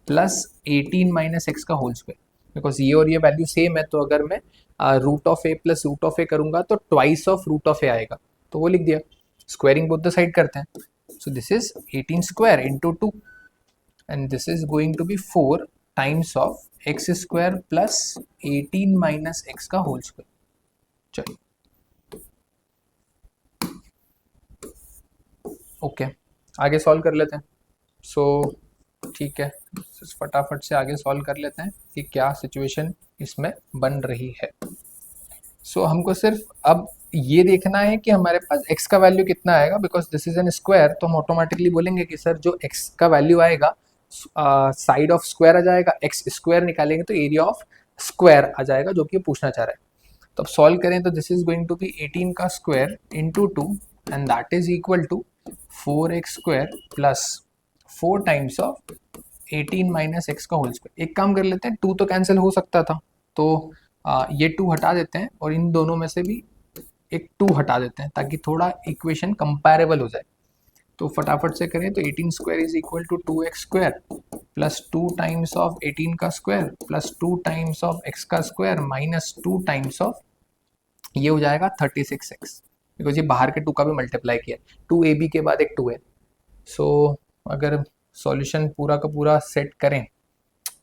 प्लस 18 माइनस एक्स का whole square, because ये और ये वैल्यू सेम है। तो अगर मैं root of A plus root of A करूंगा तो twice of root of A आएगा, तो वो लिख दिया। स्क्वायरिंग बोथ द साइड करते हैं, so this is 18 square into 2 and this is going to be 4 times of x square plus 18 minus x का होल स्क्वायर। चलिए ओके, आगे सॉल्व कर लेते हैं। सो ठीक है, फटाफट से आगे सॉल्व कर लेते हैं कि क्या सिचुएशन इसमें बन रही है। सो हमको सिर्फ अब ये देखना है कि हमारे पास x का वैल्यू कितना आएगा, because this is N square. तो हम ऑटोमेटिकली बोलेंगे कि सर जो x का वैल्यू आएगा साइड ऑफ स्क्वायर आ जाएगा, x स्क्वायर निकालेंगे तो एरिया ऑफ स्क्वायर आ जाएगा, जो कि पूछना चाह रहा है। तो अब सॉल्व करें तो this is going to be 18 का square into 2 and that is equal to 4x square plus 4 times of 18 minus x का होल स्क्वायर। एक काम कर लेते हैं, 2 तो कैंसिल हो सकता था, तो ये 2 हटा देते हैं और इन दोनों में से भी एक 2 हटा देते हैं ताकि थोड़ा इक्वेशन कंपैरेबल हो जाए। तो फटाफट से करें तो 18 square is equal to 2x square plus 2 times of 18 का square plus 2 times of x का स्क्वायर माइनस 2 टाइम्स ऑफ, ये हो जाएगा 36x, बिकॉज ये बाहर के 2 का भी मल्टीप्लाई किया, 2ab के बाद एक 2 है। सो अगर सॉल्यूशन पूरा का पूरा सेट करें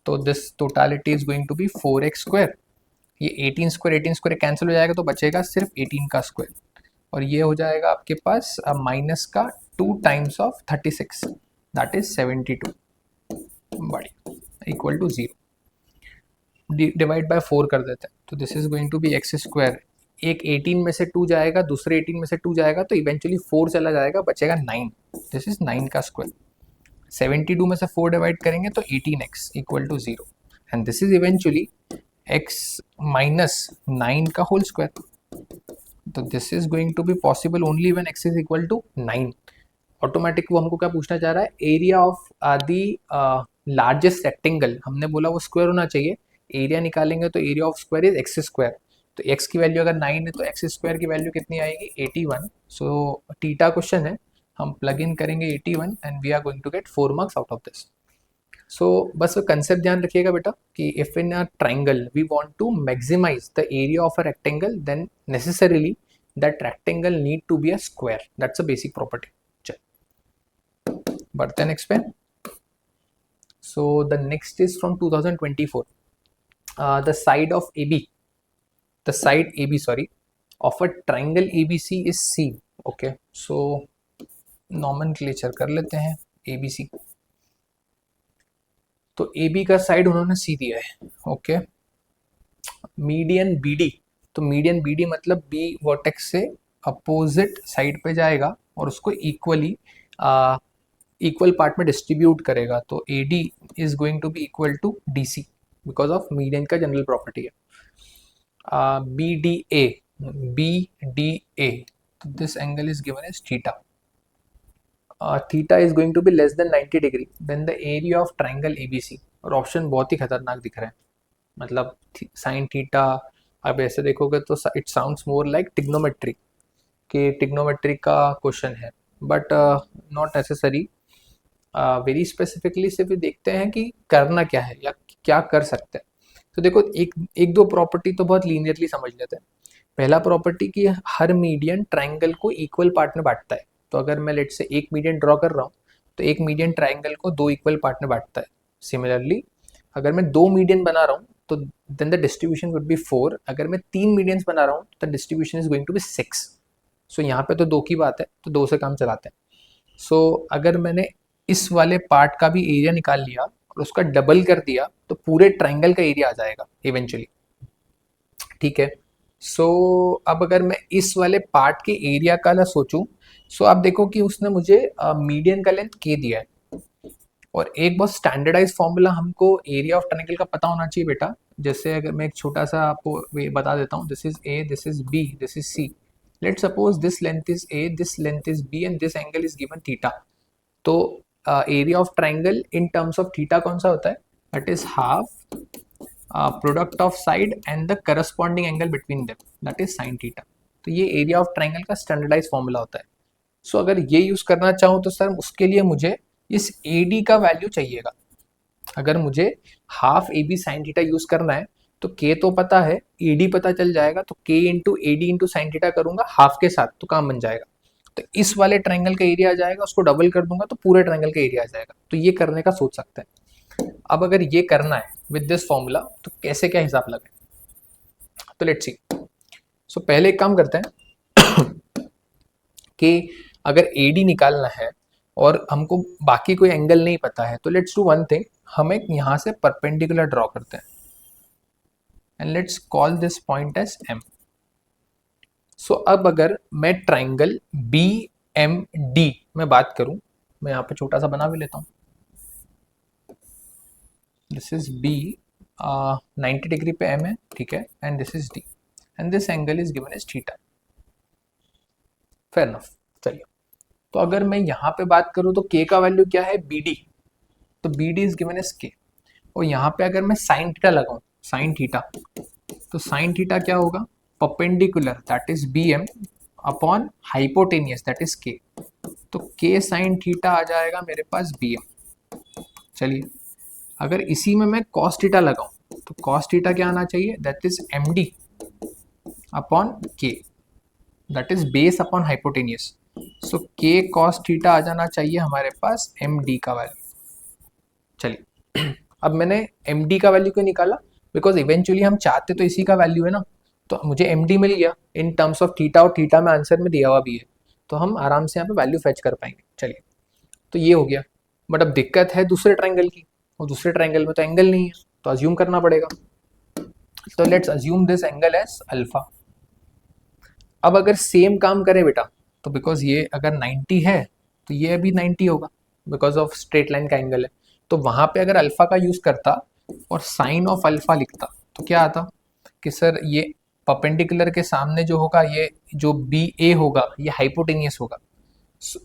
तो this totality is going to be 4x square, ये 18 स्क्वायर कैंसिल हो जाएगा तो बचेगा सिर्फ 18 का स्क्वायर, और ये हो जाएगा आपके पास माइनस का 2 टाइम्स ऑफ 36 दैट इज 72 बढ़िया इक्वल टू 0। डिवाइड बाय 4 कर देते हैं तो this is going to be x square, एक 18 में से 2 जाएगा, दूसरे 18 में से 2 जाएगा, तो इवेंचुअली 4 चला जाएगा, बचेगा 9, दिस इज 9 का स्क्वायर। 72 में से 4 डिवाइड करेंगे तो 18x equal to 0 and this is eventually x minus 9 का होल स्क्वायर। तो this is going to be possible only when x is equal to 9। Automatic वो हमको क्या पूछना चाह रहा है, area of the largest rectangle, हमने बोला वो स्क्वायर होना चाहिए, एरिया निकालेंगे तो area of square is x square. तो x की वैल्यू अगर 9 है तो एक्स स्क्वायर की वैल्यू कितनी आएगी, 81। सो टीटा क्वेश्चन है, हम प्लग इन करेंगे 81 and we are going to get 4 marks out of this. So बस कंसेप्ट ध्यान रखिएगा बेटा कि if in a triangle we want to maximize the area of a rectangle then necessarily that rectangle need to be a square, that's a basic property. चल बढ़ते हैं next पे। So the next is from 2024, the side AB, sorry, of a triangle ABC is C. Okay, so nomenclature कर लेते हैं ABC. तो AB का side उन्होंने C दिया है. Okay, median BD. तो मीडियन BD मतलब B वर्टेक्स से अपोजिट साइड पे जाएगा और उसको इक्वली इक्वल पार्ट में डिस्ट्रीब्यूट करेगा. तो AD is going to be equal to DC because of median का जनरल प्रॉपर्टी है. BDA, तो this angle is given as theta. Theta is going to be less than 90 degree then the area of triangle ABC. और option बहुत ही खतरनाक दिख रहा है, मतलब साइन थीटा. अब ऐसे देखोगे तो it sounds more like trigonometry, कि टिग्नोमेट्री का क्वेश्चन है, but not necessary. Very specifically सिर्फ देखते हैं कि करना क्या है या क्या कर सकते हैं. तो देखो, एक दो प्रॉपर्टी तो बहुत लीनियरली समझ लेते हैं. पहला प्रॉपर्टी कि हर मीडियन ट्राइंगल को इक्वल पार्ट में बांटता है. तो अगर मैं लेट से एक मीडियन ड्रॉ कर रहा हूँ तो एक मीडियन ट्राइंगल को दो इक्वल पार्ट में बांटता है. सिमिलरली अगर मैं दो मीडियन बना रहा हूँ तो then the distribution would be 4. अगर मैं तीन मीडियंस बना रहा हूँ तो distribution is going to be 6. So यहाँ पे तो दो की बात है, तो दो से काम चलाते हैं. सो अगर मैंने इस वाले पार्ट का भी एरिया निकाल लिया और उसका डबल कर दिया तो पूरे ट्राइंगल का एरिया आ जाएगा इवेंचुअली. ठीक है. सो अब अगर मैं इस वाले पार्ट के एरिया का ना सोचूं, सो आप देखो कि उसने मुझे मीडियन का लेंथ K दिया है. और एक बहुत स्टैंडर्डाइज फॉर्मूला हमको एरिया ऑफ ट्रायंगल का पता होना चाहिए बेटा. जैसे अगर मैं एक छोटा सा आपको बता देता हूँ, this is A, this is B, this is C. Let suppose this length is A, this length is B and this angle is given theta. तो area of triangle in terms of theta कौन सा होता है? That is half product of side and the corresponding angle between them, that is sine theta. तो ये area of triangle का standardize formula होता है. सो अगर ये यूज करना चाहूँ तो सर उसके लिए मुझे इस AD का वैल्यू चाहिएगा. अगर मुझे half AB sine theta use करना है तो K तो पता है, AD पता चल जाएगा. तो K into AD into sine theta करूंगा हाफ के साथ तो काम बन जाएगा. तो इस वाले ट्रायंगल का एरिया आ जाएगा, उसको डबल कर दूंगा तो पूरे ट्रायंगल का एरिया आ जाएगा. तो ये करने का सोच सकते हैं. अब अगर ये करना है विद दिस फॉर्मूला तो कैसे क्या हिसाब लगाए, तो लेट्स सी. सो पहले एक काम करते हैं कि अगर AD निकालना है और हमको बाकी कोई एंगल नहीं पता है तो लेट्स डू वन थिंग. हम एक यहां से परपेंडिकुलर ड्रॉ करते हैं and let's call this point as M. So अब अगर मैं ट्राइंगल BMD में बात करूं, मैं यहाँ पे छोटा सा बना भी लेता हूं. दिस इज B, 90 डिग्री पे M है, ठीक है, and this is D and this angle is given as theta. Fair enough. चलिए, तो अगर मैं यहाँ पे बात करूँ तो K का वैल्यू क्या है? BD. तो BD is given as K. और यहाँ पे अगर मैं साइन थीटा लगाऊं, साइन थीटा, तो साइन थीटा क्या होगा? Perpendicular that is BM upon hypotenuse that is K. तो K साइन थीटा आ जाएगा मेरे पास BM. चलिए, अगर इसी में मैं कॉस थीटा लगाऊं तो कॉस थीटा क्या आना चाहिए? That is MD upon K that is base upon hypotenuse. So K cos theta आ जाना चाहिए हमारे पास MD का वैल्यू. चलिए, अब मैंने MD का वैल्यू क्यों निकाला? बिकॉज इवेंचुअली हम चाहते तो इसी का वैल्यू है ना. तो मुझे MD मिल गया इन टर्म्स ऑफ थीटा और थीटा में आंसर में दिया हुआ भी है, तो हम आराम से यहाँ पे वैल्यू फेच कर पाएंगे. चलिए, तो ये हो गया. बट अब दिक्कत है दूसरे ट्रायंगल की, और दूसरे ट्रायंगल में तो एंगल नहीं है, तो अज्यूम करना पड़ेगा. तो let's assume this angle as alpha. अब अगर सेम काम करें बेटा, तो बिकॉज ये अगर 90 है तो ये अभी 90 होगा बिकॉज ऑफ स्ट्रेट लाइन का एंगल है. तो वहां पे अगर अल्फा का यूज करता और साइन ऑफ अल्फा लिखता तो क्या आता कि सर ये परपेंडिकुलर के सामने जो होगा, ये जो BA होगा ये हाइपोटेनियस होगा.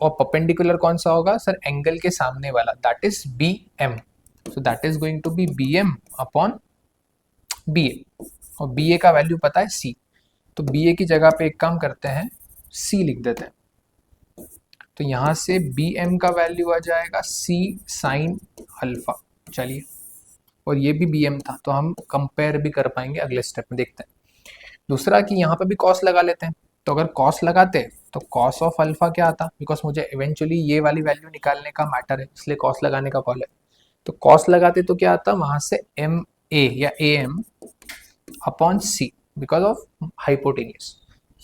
और परपेंडिकुलर कौन सा होगा सर? एंगल के सामने वाला, that is BM. So that is going to be BM upon BA. और BA का वैल्यू पता है C. तो BA की जगह पे एक काम करते हैं, C लिख देते हैं. तो यहां से BM का वैल्यू आ जाएगा C साइन अल्फा. चलिए, और ये भी BM था तो हम कंपेयर भी कर पाएंगे अगले स्टेप में. देखते हैं. दूसरा कि यहाँ पे भी कॉस लगा लेते हैं. तो अगर कॉस लगाते तो कॉस ऑफ अल्फा क्या आता? बिकॉज मुझे इवेंचुअली ये वाली वैल्यू निकालने का मैटर है, इसलिए कॉस लगाने का कॉल है. तो कॉस लगाते तो क्या आता? वहां से MA या AM upon C because of hypotenuse.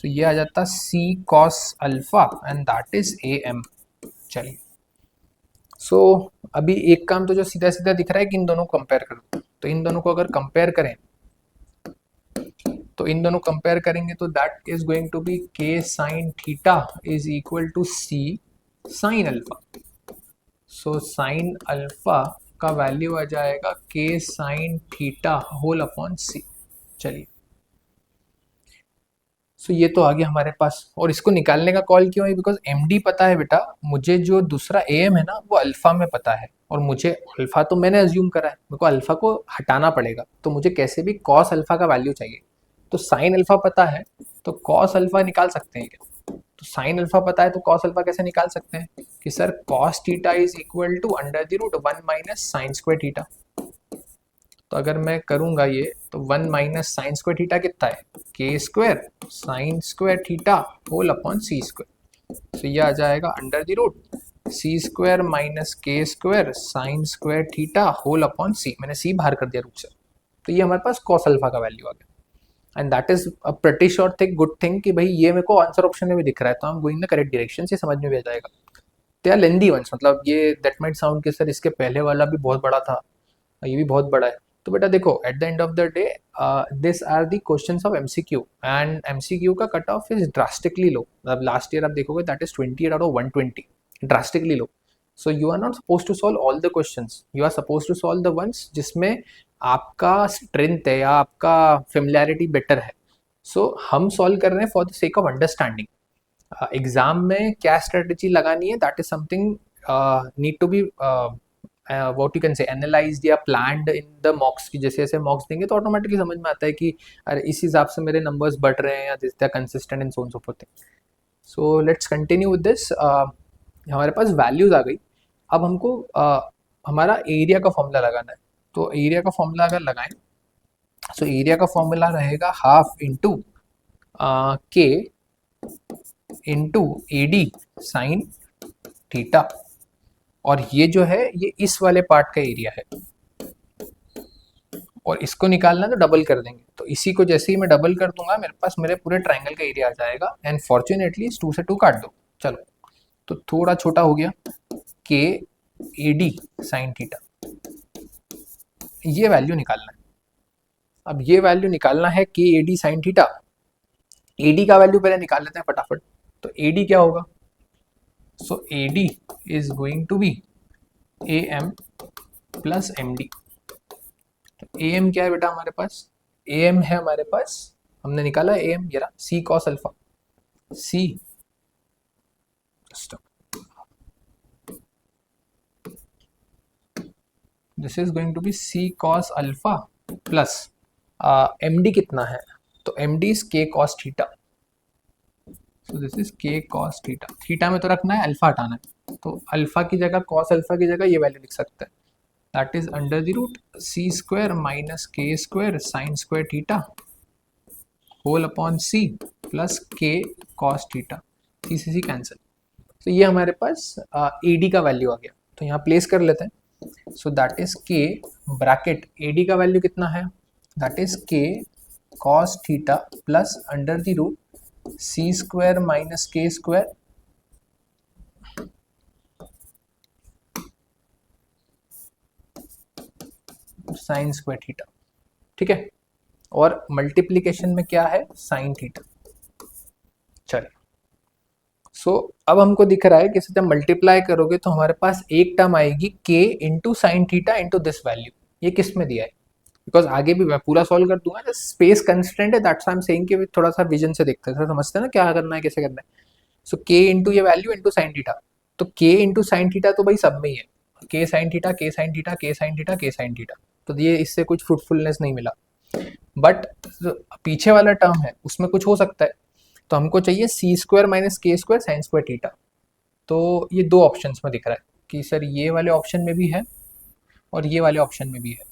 So ये आ जाता C cos alpha and that is A M. चलिए सो अभी एक काम तो जो सीधा सीधा दिख रहा है कि इन दोनों को कंपेयर करो, तो इन दोनों को अगर कंपेयर करें तो इन दोनों कंपेयर करेंगे तो that is going to be K sine theta is equal to C sine alpha. So sine alpha का वैल्यू आ जाएगा K sine theta whole upon C. चलिए सो ये तो आ गया हमारे पास। और इसको निकालने का कॉल क्यों है? बिकॉज एमडी पता है बेटा, मुझे जो दूसरा एम है ना वो अल्फा में पता है, और मुझे अल्फा तो मैंने अज्यूम करा है, मेरे को अल्फा को हटाना पड़ेगा, तो मुझे कैसे भी कॉस अल्फा का वैल्यू चाहिए। तो साइन अल्फा पता है तो कॉस अल्फा निकाल सकते हैं क्या? तो साइन अल्फा पता है तो कॉस अल्फा कैसे निकाल सकते हैं कि sir cos theta is equal to under the root 1 minus sine square theta. तो अगर मैं करूंगा ये तो 1 माइनस साइन स्क्वायर थीटा कितना है? K square sine square theta whole upon C square. तो ये आ जाएगा under the root C square minus K square sine square theta whole upon C. मैंने सी बाहर कर दिया रूट से, तो ये हमारे पास कॉस अल्फा का वैल्यू आ गया। And that is a pretty sure thing, good thing कि भाई ये मेरे को आंसर ऑप्शन में भी दिख रहा है, तो हम गोइंग द करेक्ट डायरेक्शन से समझ में भी आ जाएगा। दे आर लेंदी वंस, मतलब ये दैट माइट साउंड कि सर इसके पहले वाला भी बहुत बड़ा था, ये भी बहुत बड़ा है। तो बेटा देखो at the end of the day this are the questions of MCQ, and MCQ का cut off is drastically low. मतलब लास्ट ईयर आप देखोगे that is 28 out of 120, drastically low. So you are not suppose to solve all the questions, you are suppose to solve the ones जिसमें आपका strength है या आपका familiarity better है। सो हम सॉल्व कर रहे हैं for the sake of understanding. Exam में क्या स्ट्रेटेजी लगानी है that is something need to be what you can say analysed या प्लान्ड इन द मॉक्स की। जैसे जैसे मॉक्स देंगे तो ऑटोमेटिकली समझ में आता है कि अरे इस हिसाब से मेरे नंबर्स बढ़ रहे हैं या this they are consistent and so on so forth. So let's continue with this. हमारे पास वैल्यूज आ गई। अब हमको हमारा एरिया का फॉर्मूला लगाना है। तो एरिया का फॉर्मूला अगर लगाएं सो एरिया का फॉर्मूला रहेगा हाफ इंटू के into A D sine theta, और ये जो है ये इस वाले पार्ट का एरिया है, और इसको निकालना तो डबल कर देंगे। तो इसी को जैसे ही मैं डबल कर दूंगा मेरे पास मेरे पूरे ट्रायंगल का एरिया आ जाएगा। एंड फॉर्चुनेटली इस 2 से 2 काट दो। चलो तो थोड़ा छोटा हो गया, के ए डी साइन थीटा, ये वैल्यू निकालना है। अब ये वैल्यू निकालना है के A D sine theta. A D का वैल्यू पहले निकाल लेते हैं फटाफट। तो ए डी क्या होगा? So A D is going to be A M plus M D. A M क्या है बेटा हमारे पास? ए एम है हमारे पास, हमने निकाला ए एम, ये रहा C cos alpha. See this is going to be C cos alpha plus M D कितना है? तो M D is K cos theta. So this is K cos theta. Theta में तो रखना है, अल्फा हटाना है, तो अल्फा की जगह कॉस अल्फा की जगह ये वैल्यू लिख सकते हैं, that is under the root C square minus K square sine square theta whole upon C plus K cos theta. C से सी कैंसिल। तो ये हमारे पास ए डी का वैल्यू आ गया, तो यहाँ प्लेस कर लेते हैं। So that is K bracket A D का वैल्यू कितना है? That is K cos theta plus under the root C square minus K square sine square theta. ठीक है, और मल्टीप्लीकेशन में क्या है? Sine theta. चलिए सो अब हमको दिख रहा है कि जब मल्टीप्लाई करोगे तो हमारे पास एक टर्म आएगी के into sine theta into this value. ये किस में दिया है? बिकॉज आगे भी मैं पूरा सॉल्व कर दूंगा, जस्ट स्पेस कंस्टेंट है, दैट्स आई एम सेइंग कि थोड़ा सा विजन से देखते हैं, समझते हैं ना क्या करना है कैसे करना है। सो के इंटू ये वैल्यू इंटू साइन थीटा, तो के इंटू साइन थीटा तो भाई सब में ही है, के साइन थीटा के साइन थीटा के साइन थीटा के साइन थीटा, तो ये इससे कुछ फ्रूटफुलनेस नहीं मिला। बट पीछे वाला टर्म है उसमें कुछ हो सकता है, तो हमको चाहिए सी square minus K square sine square theta. तो ये दो ऑप्शंस में दिख रहा है कि सर ये वाले ऑप्शन में भी है और ये वाले ऑप्शन में भी है।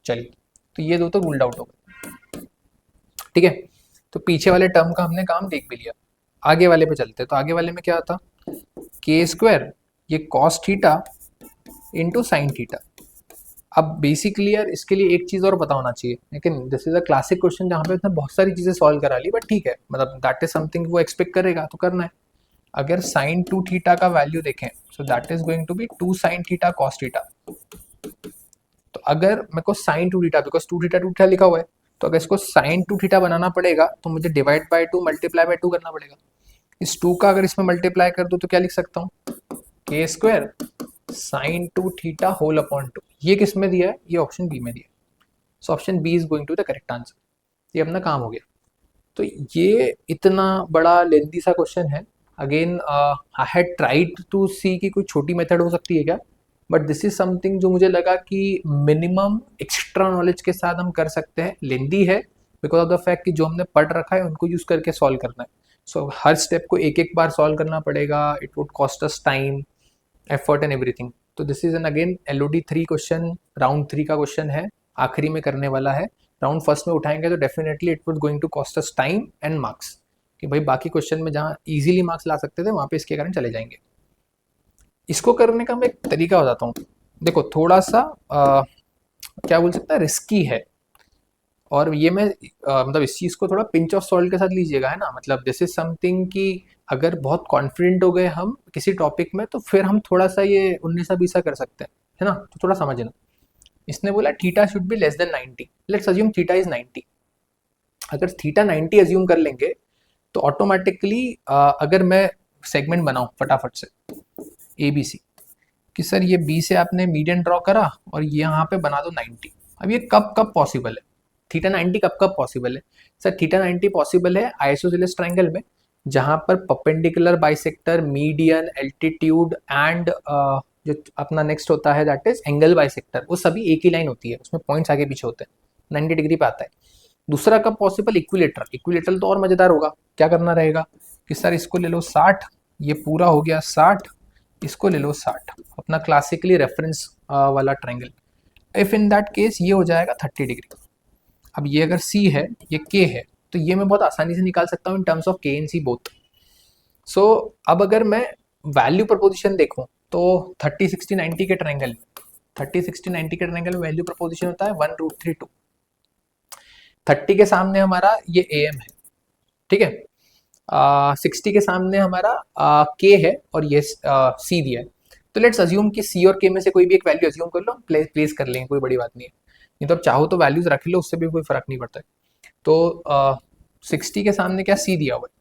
चलिए तो ये दो तो रूल्ड आउट हो गए। ठीक है, तो पीछे वाले टर्म का हमने काम देख भी लिया, आगे वाले पे चलते हैं। तो आगे वाले में क्या आता? के स्क्वायर ये cos theta into sine theta. अब बेसिकली यार इसके लिए एक चीज़ और पता होना चाहिए, लेकिन this is a classic question जहाँ पे उसने बहुत सारी चीज़ें सॉल्व करा ली, बट ठीक है, मतलब दैट इज समथिंग वो एक्सपेक्ट करेगा तो करना है। अगर साइन 2 थीटा का वैल्यू देखें, so that is going to be 2 sine theta cos theta. तो अगर मेरे को sine 2 theta, because 2 theta 2 theta लिखा हुआ है, तो अगर इसको साइन 2 थीटा बनाना पड़ेगा तो मुझे डिवाइड बाय 2 मल्टीप्लाई बाय 2 करना पड़ेगा। इस 2 का अगर इसमें मल्टीप्लाई कर दूं तो क्या लिख सकता हूँ, K square sine 2 theta whole upon 2। ये किस में दिया है, ये ऑप्शन बी में दिया है। So option B is going to the correct answer. ये अपना काम हो गया। तो ये इतना बड़ा लेंदी सा क्वेश्चन है। Again I had tried to see कि कोई छोटी मेथड हो सकती है क्या, बट दिस इज समथिंग जो मुझे लगा कि मिनिमम एक्स्ट्रा नॉलेज के साथ हम कर सकते हैं। लेंदी है बिकॉज ऑफ द फैक्ट कि जो हमने पढ़ रखा है उनको यूज करके सॉल्व करना है। सो हर स्टेप को एक एक बार सॉल्व करना पड़ेगा, it would cost us time, effort and everything. तो this is an again LOD 3 question, round 3 का क्वेश्चन है, आखिरी में करने वाला है। राउंड फर्स्ट में उठाएंगे तो definitely it would going to cost us time and marks, कि भाई बाकी क्वेश्चन में जहाँ इजीली मार्क्स ला सकते थे वहाँ पे इसके कारण चले जाएंगे। इसको करने का मैं एक तरीका बताता हूँ। देखो थोड़ा सा क्या बोल सकता है, रिस्की है, और ये मैं मतलब इस चीज़ को थोड़ा पिंच ऑफ सॉल्ट के साथ लीजिएगा, है ना। मतलब दिस इज समथिंग कि अगर बहुत कॉन्फिडेंट हो गए हम किसी टॉपिक में तो फिर हम थोड़ा सा ये 19-20 कर सकते हैं, है ना। तो थोड़ा समझना। इसने बोला theta should be less than 90। Let's assume theta is 90। अगर थीटा 90 अज्यूम कर लेंगे तो ऑटोमेटिकली अगर मैं सेगमेंट बनाऊं फटाफट से ABC, कि सर ये बी से आपने मीडियन ड्रॉ करा और ये यहाँ पे बना दो 90। अब ये कब कब पॉसिबल है, थीटा 90 कब कब पॉसिबल है। सर थीटा 90 पॉसिबल है आइसोसेलेस ट्रायंगल में, जहाँ पर perpendicular bisector, median, altitude and जो अपना नेक्स्ट होता है दैट इज एंगल बाइसेक्टर, वो सभी एक ही लाइन होती है, उसमें पॉइंट्स आगे पीछे होते हैं, 90 डिग्री पे आता है। दूसरा कब पॉसिबल, इक्विलेटरल। इक्विलेटरल तो और मजेदार होगा। क्या करना रहेगा कि सर इसको ले लो 60, ये पूरा हो गया 60, इसको ले लो 60, अपना क्लासिकली रेफरेंस वाला triangle. If in that case ये हो जाएगा 30 डिग्री। अब ये अगर C है, ये K है, तो ये मैं बहुत आसानी से निकाल सकता हूँ in terms of K and C both. So अब अगर मैं वैल्यू प्रपोजिशन देखूं तो 30, 60, 90 के ट्रायंगल में 30, 60, 90 के ट्रायंगल में वैल्यू प्रपोजिशन होता है 1√3 2। 30 के सामने हमारा ये AM है, ठीक है। 60 के सामने हमारा K है और ये C दिया है। तो लेट्स अज्यूम कि C और K में से कोई भी एक वैल्यू अज्यूम कर लो, प्लेस कर लेंगे, कोई बड़ी बात नहीं है। नहीं तो अब चाहो तो वैल्यूज रख लो, उससे भी कोई फर्क नहीं पड़ता है। तो 60 के सामने क्या C दिया हुआ है,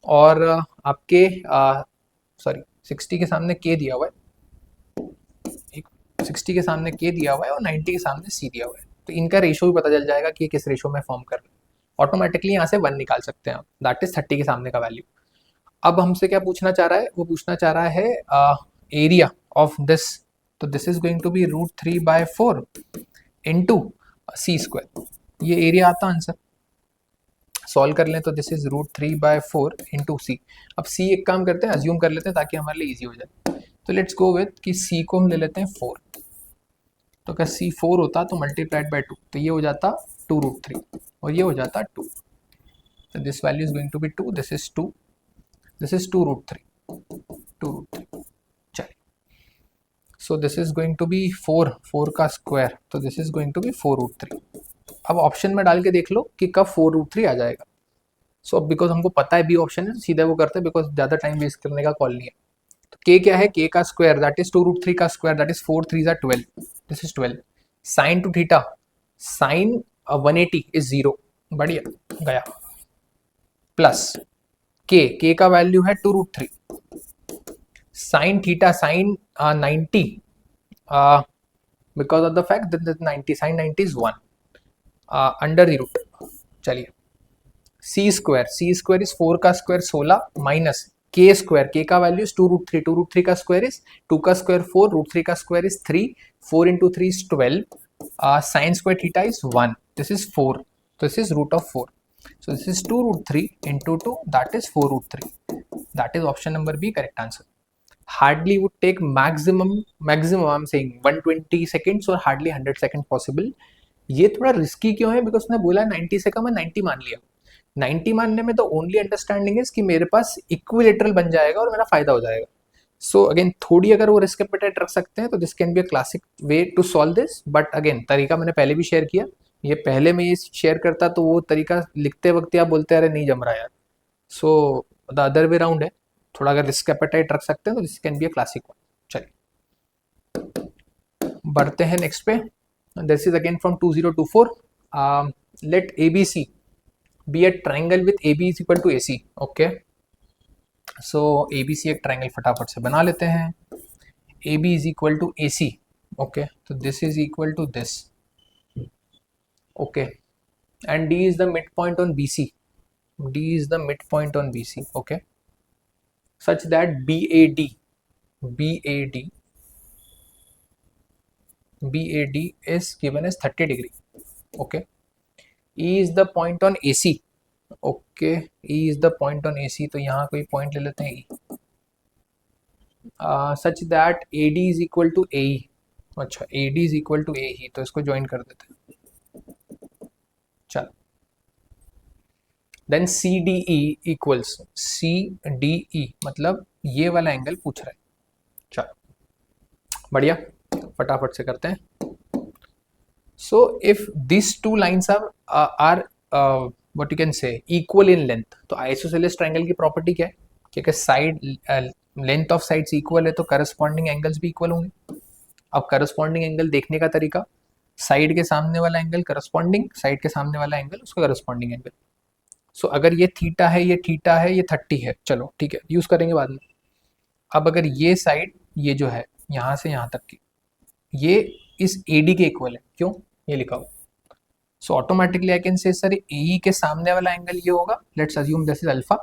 और आपके सॉरी 60 के सामने K दिया हुआ है, 60 के सामने K दिया हुआ है और 90 के सामने C दिया हुआ है। तो इनका रेशो भी पता चल जाएगा कि किस रेशो में फॉर्म कर रहे हैं। ऑटोमेटिकली यहाँ से 1 निकाल सकते हैं आप, दैट इज 30 के सामने का वैल्यू। अब हमसे क्या पूछना चाह रहा है, वो पूछना चाह रहा है एरिया ऑफ दिस। तो this is going to be √3/4 into C²। ये एरिया आता आंसर। सॉल्व कर लें तो दिस इज √3/4 इंटू C। अब C एक काम करते हैं, अज्यूम कर लेते हैं ताकि हमारे लिए ईजी हो जाए। तो लेट्स गो विथ कि C को हम ले लेते हैं 4। तो अगर C 4 होता तो मल्टीप्लाइड बाय 2, तो ये हो जाता 2√3 और ये हो जाता 2। तो this value is going to be 2, this is 2, this is 2√3। चलिए, so this is going to be 4 का स्क्वायर, तो this is going to be 4√3। अब ऑप्शन में डाल के देख लो कि कब 4√3 आ जाएगा। सो अब बिकॉज हमको पता है बी ऑप्शन है तो सीधा वो करते हैं, बिकॉज ज़्यादा टाइम वेस्ट करने का कॉल नहीं है। तो के क्या है, के का स्क्वायर दैट इज 2√3 का square that is 4 3 12, this is 12। Sine two theta, sine 180 is 0, बढ़िया गया, प्लस के का वैल्यू है 2√3। Sine theta, sine 90 because of the fact that 90 sine 90 is 1 under the root. चलिए, C² इज 4 का square 16 minus K² के का value is 2√3, 2√3 का square is 2 का स्क्वायर 4, √3 का square is 3, 4 into 3 is 12, sign square theta is 1, this is 4, तो this is √4। So this is 2√3 into 2, that is 4√3. That is option number B, correct answer. Hardly would take maximum I'm saying 120 seconds or hardly 100 seconds possible. ये थोड़ा risky क्यों है, because उसने बोला 90 से कम है, 90 मान लिया। 90 मानने में तो ओनली अंडरस्टैंडिंग इज कि मेरे पास इक्विलेटरल बन जाएगा और मेरा फायदा हो जाएगा। सो अगेन थोड़ी अगर वो रिस्क एपेटाइट रख सकते हैं तो this can be a classic way to solve this, but again तरीका मैंने पहले भी शेयर किया, ये पहले मैं ये शेयर करता तो वो तरीका लिखते वक्त आप बोलते अरे नहीं जम रहा यार। So the other way round है, थोड़ा अगर रिस्क एपेटाइट रख सकते हैं तो this can be a classic one. चलिए बढ़ते हैं नेक्स्ट पे। This is again from 2024। Let ABC be a triangle with AB is equal to AC। Okay, so ABC एक ट्रायंगल फटाफट से बना लेते हैं। AB is equal to AC। Okay, तो this is equal to this. Okay, and D is the midpoint on BC। D is the midpoint on BC। okay, such that BAD is given as 30 degree। okay, E is the point on AC। okay, E is the point on AC, तो यहाँ कोई point ले लेते हैं E। Such that AD is equal to AE। अच्छा, AD is equal to AE, तो इसको join कर देते हैं। चलो, देन CDE इक्वल्स CDE, मतलब ये वाला एंगल पूछ रहा है। चलो बढ़िया, फटाफट से करते हैं। So if this two lines are what you can say equal in length, तो आइसोसेलेस ट्रायंगल की प्रॉपर्टी क्या है कि अगर side length of sides equal है तो करस्पॉन्डिंग एंगल्स भी इक्वल होंगे। अब करस्पॉन्डिंग एंगल देखने का तरीका, साइड के सामने वाला एंगल करस्पॉन्डिंग, साइड के सामने वाला एंगल उसका करस्पॉन्डिंग एंगल। सो अगर ये थीटा है, ये थीटा है, ये 30 है, चलो ठीक है, यूज करेंगे बाद में। अब अगर ये साइड, ये जो है यहाँ से यहाँ तक की, ये इस AD के इक्वल है, क्यों, ये लिखा हुआ। So automatically I can say sir AE के सामने वाला एंगल ये होगा, let's assume this is alpha,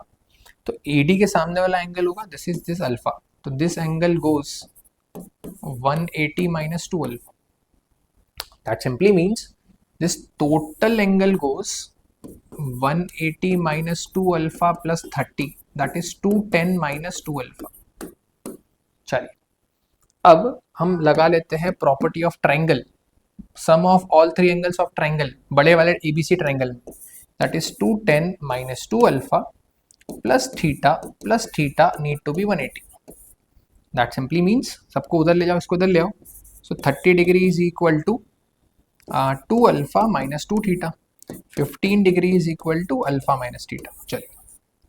तो AD के सामने वाला एंगल होगा दिस इज दिस अल्फा, तो this angle goes 180 minus 2 alpha। that simply means this total angle goes 180 minus 2 alpha plus 30, that is 210 minus 2 alpha। चलिए अब हम लगा लेते हैं property of triangle, sum of all three angles of triangle, बड़े वाले ABC triangle में, that is 210 minus 2 alpha plus theta need to be 180। दैट सिंपली मीन्स, सबको उधर ले जाओ, इसको उधर ले आओ, so 30 degree is equal to 2 alpha minus 2 theta, 15 degree is equal to alpha minus theta. चलिए,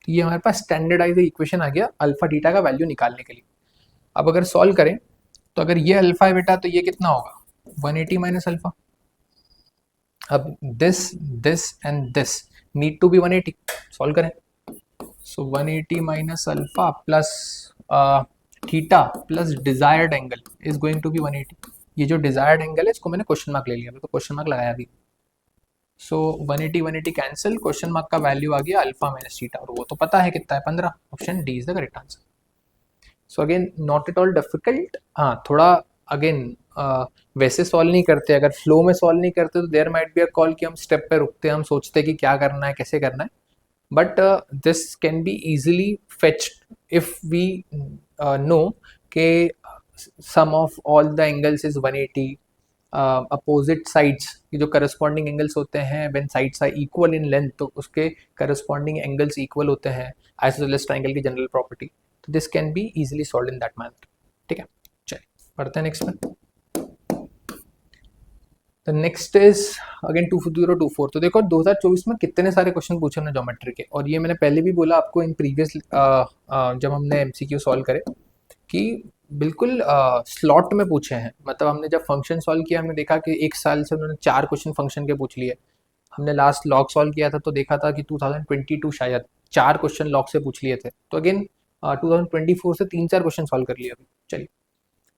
तो ये हमारे पास स्टैंडर्डाइज इक्वेशन आ गया अल्फा थीटा का वैल्यू निकालने के लिए। अब अगर सॉल्व करें तो अगर ये अल्फा है बेटा, तो ये कितना होगा 180 माइनस अल्फा। अब this and this need to be 180, solve करें। So 180 minus alpha plus theta plus desired angle is going to be 180। ये जो डिजायर्ड एंगल है इसको मैंने क्वेश्चन मार्क ले लिया, तो क्वेश्चन मार्क लगाया भी। सो 180 कैंसिल, क्वेश्चन मार्क का वैल्यू आ गया अल्फा माइनस थीटा, और वो तो पता है कितना है 15। Option D is the correct answer. So again not at all difficult, हाँ थोड़ा अगेन वैसे सॉल्व नहीं करते, अगर फ्लो में सॉल्व नहीं करते तो there might be a call कि हम स्टेप पे रुकते हैं, हम सोचते हैं कि क्या करना है, कैसे करना है, but this can be easily fetched if we know के sum of all the angles is 180। Opposite sides की जो करस्पॉन्डिंग एंगल्स होते हैं when sides are equal in length, तो उसके करस्पॉन्डिंग एंगल्स इक्वल होते हैं, आइसोसेलेस ट्रायंगल की जनरल प्रॉपर्टी। तो this can be easily solved in that manner. ठीक है, चलिए पढ़ते हैं नेक्स्ट में। तो नेक्स्ट इज अगेन 2024। तो देखो 2024 में कितने सारे क्वेश्चन पूछे हमने ज्योमेट्री के, और ये मैंने पहले भी बोला आपको इन प्रीवियस जब हमने MCQ सॉल्व करे कि बिल्कुल स्लॉट में पूछे हैं। मतलब हमने जब फंक्शन सॉल्व किया, हमने देखा कि एक साल से उन्होंने 4 क्वेश्चन फंक्शन के पूछ लिए। हमने लास्ट लॉग सॉल्व किया था तो देखा था कि 2022 शायद 4 क्वेश्चन लॉग से पूछ लिए थे। तो अगेन 2024 से 3-4 क्वेश्चन सॉल्व कर लिए अभी। चलिए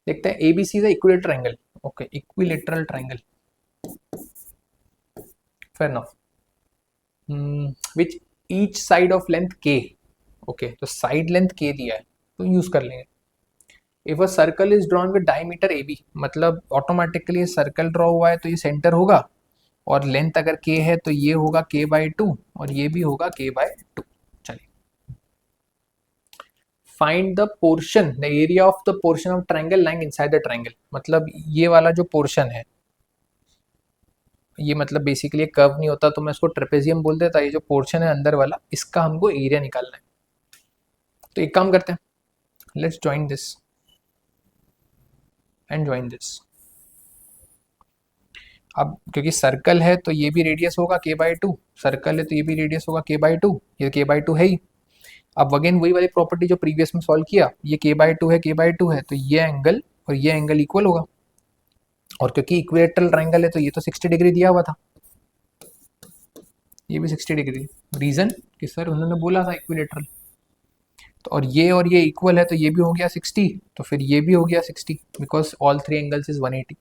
देखते हैं। ABC is equilateral angle. Okay, equilateral triangle, fair enough, which each side of length K। Okay, तो साइड लेंथ K दिया है तो यूज कर लेंगे। If a circle is drawn with diameter AB, मतलब ऑटोमेटिकली सर्कल ड्रॉ हुआ है तो ये सेंटर होगा, और लेंथ अगर K है तो ये होगा K/2 और ये भी होगा K/2। चलिए, find the portion, the area of the portion of triangle lying inside the triangle. मतलब ये वाला जो पोर्शन है, ये मतलब बेसिकली कर्व नहीं होता तो मैं इसको ट्रेपेजियम बोल देता। ये जो पोर्शन है अंदर वाला, इसका हमको एरिया निकालना है। तो एक काम करते हैं, let's join this. And join this. अब क्योंकि सर्कल है तो ये भी रेडियस होगा k/2, सर्कल है तो ये भी रेडियस होगा k/2, ये k/2 है ही। अब अगेन वही वाली प्रॉपर्टी जो प्रीवियस में सॉल्व किया, ये k/2 है, k/2 है, तो ये एंगल और ये एंगल इक्वल होगा, और क्योंकि इक्विलेटरल ट्रायंगल है तो ये तो 60 डिग्री दिया हुआ था, ये भी 60 डिग्री। रीजन कि सर उन्होंने बोला था इक्विलेटरल, तो और ये इक्वल है तो ये भी हो गया 60, तो फिर ये भी हो गया 60 because all three angles is 180।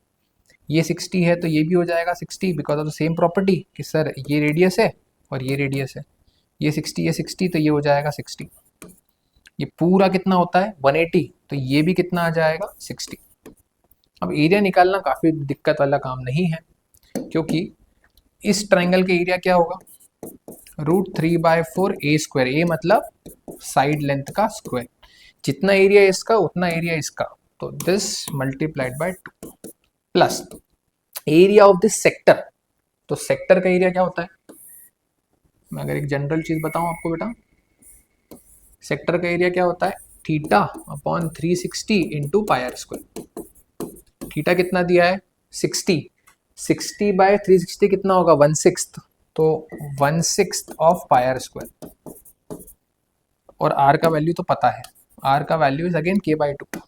ये 60 है तो ये भी हो जाएगा 60 because of the same property कि सर ये रेडियस है और ये रेडियस है, ये 60 तो ये हो जाएगा 60। ये पूरा कितना होता है 180, तो ये भी कितना आ जाएगा 60। अब एरिया निकालना काफ़ी दिक्कत वाला काम नहीं है, क्योंकि इस ट्रायंगल के एरिया क्या होगा, √3/4 a²। ए मतलब साइड लेंथ का स्क्वायर, जितना एरिया इसका उतना एरिया इसका, तो this multiplied by 2 plus area of this sector. तो सेक्टर का एरिया क्या होता है, मैं अगर एक जनरल चीज बताऊं आपको बेटा, सेक्टर का एरिया क्या होता है, θ/360 इंटू πr²। थीटा कितना दिया है 60, 60/360 कितना होगा 1/6, तो 1/6 ऑफ πr²। और r का वैल्यू तो पता है, r का value is again k/2,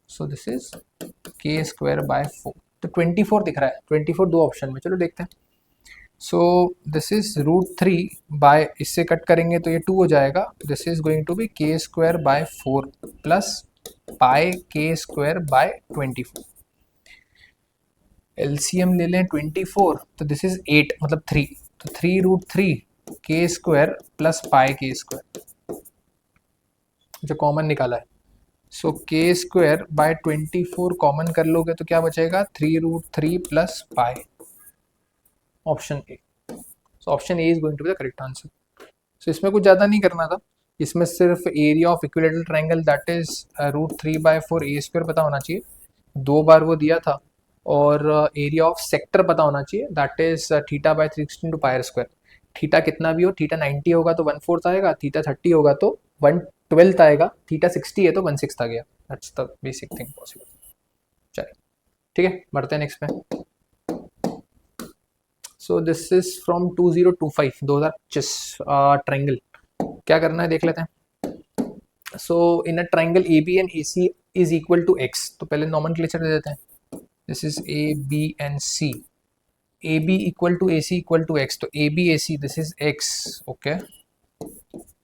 so this is k²/4। तो 24 दिख रहा है, 24 दो ऑप्शन में, चलो देखते हैं। सो दिस इज √3 इससे कट करेंगे तो ये 2 हो जाएगा, this is going to be k²/4 plus πk²/24। LCM ले लें 24, तो दिस इज 8 मतलब 3, तो 3√3 k² प्लस πk², जो कॉमन निकाला है। सो k²/24 कॉमन कर लोगे तो क्या बचेगा 3√3 plus pi, option A. So option A is going to be the correct answer. सो इसमें कुछ ज़्यादा नहीं करना था, इसमें सिर्फ area of equilateral triangle that is √3/4 a² पता होना चाहिए, 2 बार वो दिया था, और एरिया ऑफ सेक्टर पता होना चाहिए that is θ/360 into πr²। Theta कितना भी हो, थीटा 90 होगा तो 1/4 आएगा, थीटा 30 होगा तो 1/12 आएगा, थीटा 60 है तो 1/6 आ गया। That's the basic thing possible. चलिए ठीक है, बढ़ते हैं नेक्स्ट पे। So this is from 2025 triangle. क्या करना है देख लेते हैं। So in a triangle A B and A C is equal to x, तो पहले नॉमेनक्लेचर दे देते हैं। This is A B and C, A B equal to A C equal to x, तो A B A C this is x, okay,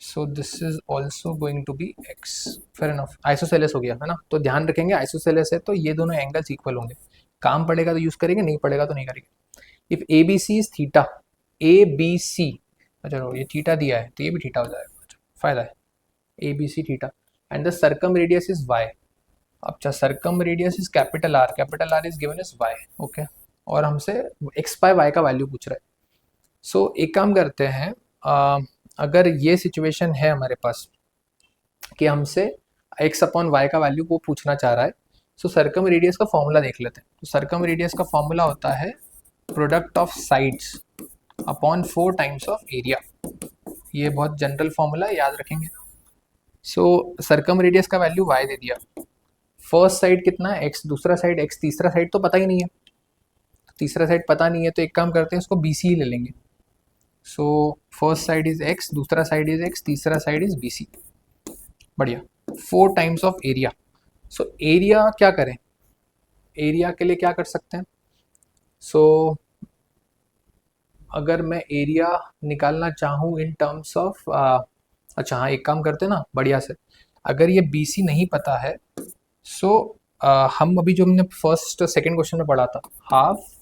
so this is also going to be x. Fair enough, isosceles हो गया है ना, तो ध्यान रखेंगे isosceles है तो ये दोनों एंगल्स इक्वल होंगे, काम पड़ेगा तो यूज करेंगे, नहीं पड़ेगा तो नहीं करेंगे। If A B C is theta, A B C, चलो ये थीटा दिया है तो ये भी थीटा हो जाएगा, फायदा है, A B C theta, and the circum radius is y. अच्छा, circum radius is capital R is given is y, okay, और हमसे x/y का वैल्यू पूछ रहा है। सो एक काम करते हैं, अगर ये सिचुएशन है हमारे पास कि हमसे x/y का वैल्यू वो पूछना चाह रहा है, सो सर्कम रेडियस का फॉर्मूला देख लेते हैं। तो सर्कम रेडियस का फॉर्मूला होता है product of sides upon 4 times of area. ये बहुत जनरल फॉर्मूला है, याद रखेंगे। सो सर्कम रेडियस का वैल्यू y दे दिया, फर्स्ट साइड कितना है x, दूसरा साइड x, तीसरा साइड तो पता ही नहीं है, तीसरा साइड पता नहीं है तो एक काम करते हैं उसको बी सी ले लेंगे। So first side is x, दूसरा साइड इज x, तीसरा साइड इज बी सी, बढ़िया। 4 times of area. So area क्या करें, एरिया के लिए क्या कर सकते हैं, सो अगर मैं एरिया निकालना चाहूँ इन टर्म्स ऑफ, अच्छा हाँ एक काम करते हैं ना बढ़िया से, अगर ये बी सी नहीं पता है, सो हम अभी जो हमने फर्स्ट सेकेंड क्वेश्चन में पढ़ा था, half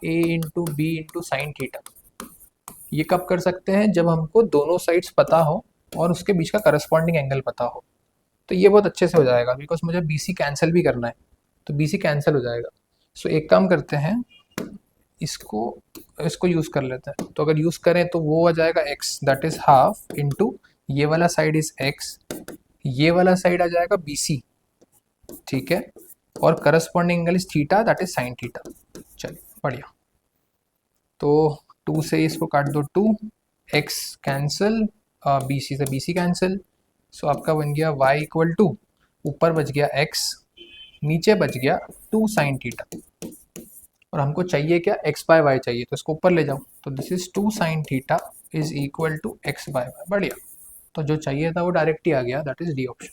A into B into sine theta, ये कब कर सकते हैं, जब हमको दोनों साइड्स पता हो और उसके बीच का करस्पॉन्डिंग एंगल पता हो, तो ये बहुत अच्छे से हो जाएगा, बिकॉज मुझे बी सी कैंसिल भी करना है, तो बी सी कैंसिल हो जाएगा। सो एक काम करते हैं, इसको यूज़ कर लेते हैं, तो अगर यूज़ करें तो वो आ जाएगा x, that is half into ये वाला साइड इज x, ये वाला साइड आ जाएगा बी सी, ठीक है, और corresponding angle is theta, that is sine theta. चलिए बढ़िया, तो 2 से इसको काट दो, 2 x कैंसिल, बी सी से बी सी कैंसिल, सो आपका बन गया y इक्वल टू, ऊपर बच गया x, नीचे बच गया 2 साइन थीटा, और हमको चाहिए क्या, एक्स बाय वाई चाहिए, तो इसको ऊपर ले जाओ, तो this is 2 sine theta is equal to x by y. बढ़िया, तो जो चाहिए था वो डायरेक्ट ही आ गया, दैट इज डी ऑप्शन,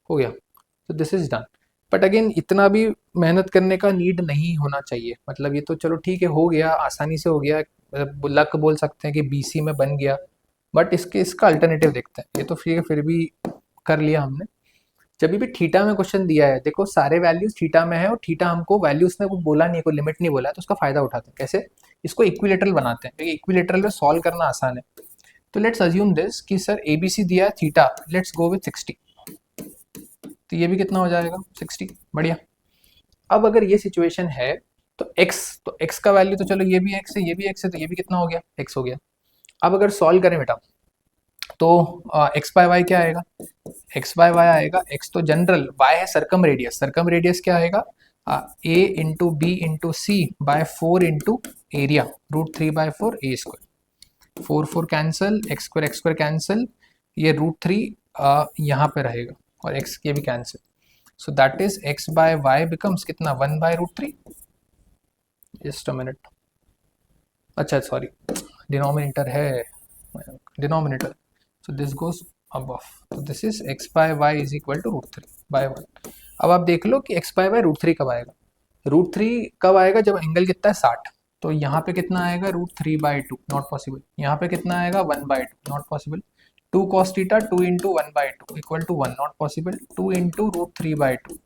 हो गया। तो this is done. But again इतना भी मेहनत करने का नीड नहीं होना चाहिए, मतलब ये तो चलो ठीक है, हो गया, आसानी से हो गया, मतलब लक बोल सकते हैं कि बीसी में बन गया। बट इसका अल्टरनेटिव देखते हैं, ये तो फिर भी कर लिया हमने। जब भी थीटा में क्वेश्चन दिया है, देखो सारे वैल्यूज थीटा में है, और थीटा हमको वैल्यूज ने कुछ बोला नहीं है, कोई लिमिट नहीं बोला है, तो उसका फायदा उठाते हैं। कैसे, इसको इक्विलेटरल बनाते हैं, क्योंकि इक्विलेटरल में सॉल्व करना आसान है। तो लेट्स अज्यूम दिस कि सर एबीसी दिया है थीटा, लेट्स गो विथ 60, तो ये भी कितना हो जाएगा 60। बढ़िया। अब अगर ये सिचुएशन है तो x का वैल्यू, तो चलो ये भी x है, ये भी x है, तो ये भी कितना हो गया, x हो गया। अब अगर सॉल्व करें बेटा, तो x बाय वाई क्या आएगा, x बाय वाई आएगा, x तो जनरल, y है सरकम रेडियस, सरकम रेडियस क्या आएगा, a into B into C by 4 into area √3/4 a square, 4 cancel, x square cancel, ये √3 यहाँ पे रहेगा, और x ये भी cancel, so that is x by y becomes कितना, 1/√3। जस्ट अ मिनट, अच्छा सॉरी, डिनोमिनेटर है, denominator, so this goes above, so this is x by y is equal to √3/1। अब आप देख लो कि x by y √3 कब आएगा, √3 कब आएगा, जब एंगल कितना है 60, तो यहाँ पे कितना आएगा √3/2, नॉट पॉसिबल। यहाँ पे कितना आएगा 1/2, not possible. 2 cos theta 2 into 1/2 equal to 1, not possible. 2 into √3/2,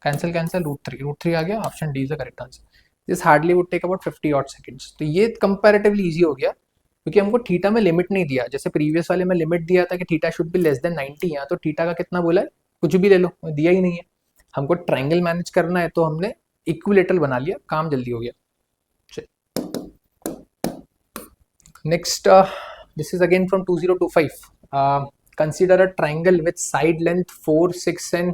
cancel cancel, √3 आ गया, option D is the correct answer. This hardly would take about 50 odd seconds. तो ये कंपैरेटिवली इजी हो गया, क्योंकि हमको थीटा में लिमिट नहीं दिया, जैसे प्रीवियस वाले में लिमिट दिया था कि theta should be less than 90, यहाँ तो थीटा का कितना बोला है, कुछ भी ले लो, दिया ही नहीं है। हमको ट्रायंगल मैनेज करना है, तो हमने इक्विलेटरल बना लिया, काम जल्दी हो गया। Next, this is again from 2025। Consider a triangle with side length 4, 6 and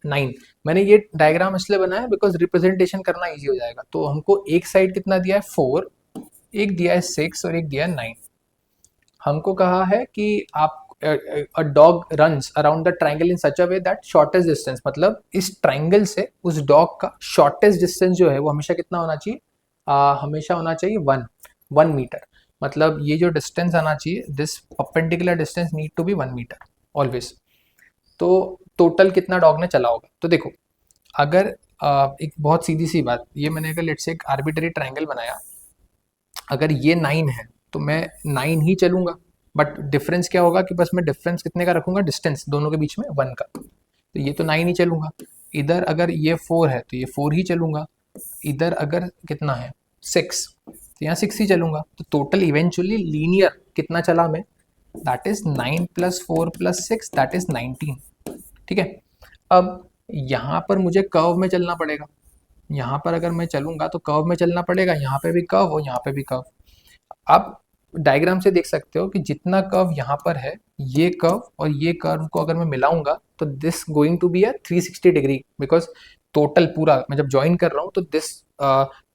9। मैंने ये डायग्राम इसलिए बनाया बिकॉज रिप्रेजेंटेशन करना इजी हो जाएगा। तो हमको एक साइड कितना दिया है 4, एक दिया है 6 और एक दिया है 9। हमको कहा है कि आप a dog runs around the triangle in such a way that shortest distance, मतलब इस ट्रायंगल से उस डॉग का शॉर्टेस्ट डिस्टेंस जो है वो हमेशा कितना होना चाहिए, हमेशा होना चाहिए 1 मीटर। मतलब ये जो डिस्टेंस आना चाहिए, this perpendicular distance need to be 1 metre always. तो टोटल कितना डॉग ने चला होगा, तो देखो अगर एक बहुत सीधी सी बात, ये मैंने अगर लेट्स से एक आर्बिट्ररी ट्रायंगल बनाया, अगर ये 9 है तो मैं 9 ही चलूंगा, बट डिफरेंस क्या होगा कि बस मैं डिफरेंस कितने का रखूंगा, डिस्टेंस दोनों के बीच में 1 का, तो ये तो 9 ही चलूंगा। इधर अगर ये 4 है तो ये 4 ही चलूंगा, इधर अगर कितना है 6, तो यहाँ 6 ही चलूंगा। तो टोटल इवेंचुअली लीनियर कितना चला मैं, दैट इज 9 + 4 + 6 दैट इज 19। ठीक है, अब यहाँ पर मुझे कर्व में चलना पड़ेगा, यहाँ पर अगर मैं चलूंगा तो कर्व में चलना पड़ेगा, यहाँ पे भी कर्व और यहाँ पे भी कर्व। आप डायग्राम से देख सकते हो कि जितना कर्व यहाँ पर है, ये कर्व और ये कर्व को अगर मैं मिलाऊंगा तो this going to be a 360 degree, because total पूरा मैं जब ज्वाइन कर रहा हूँ तो this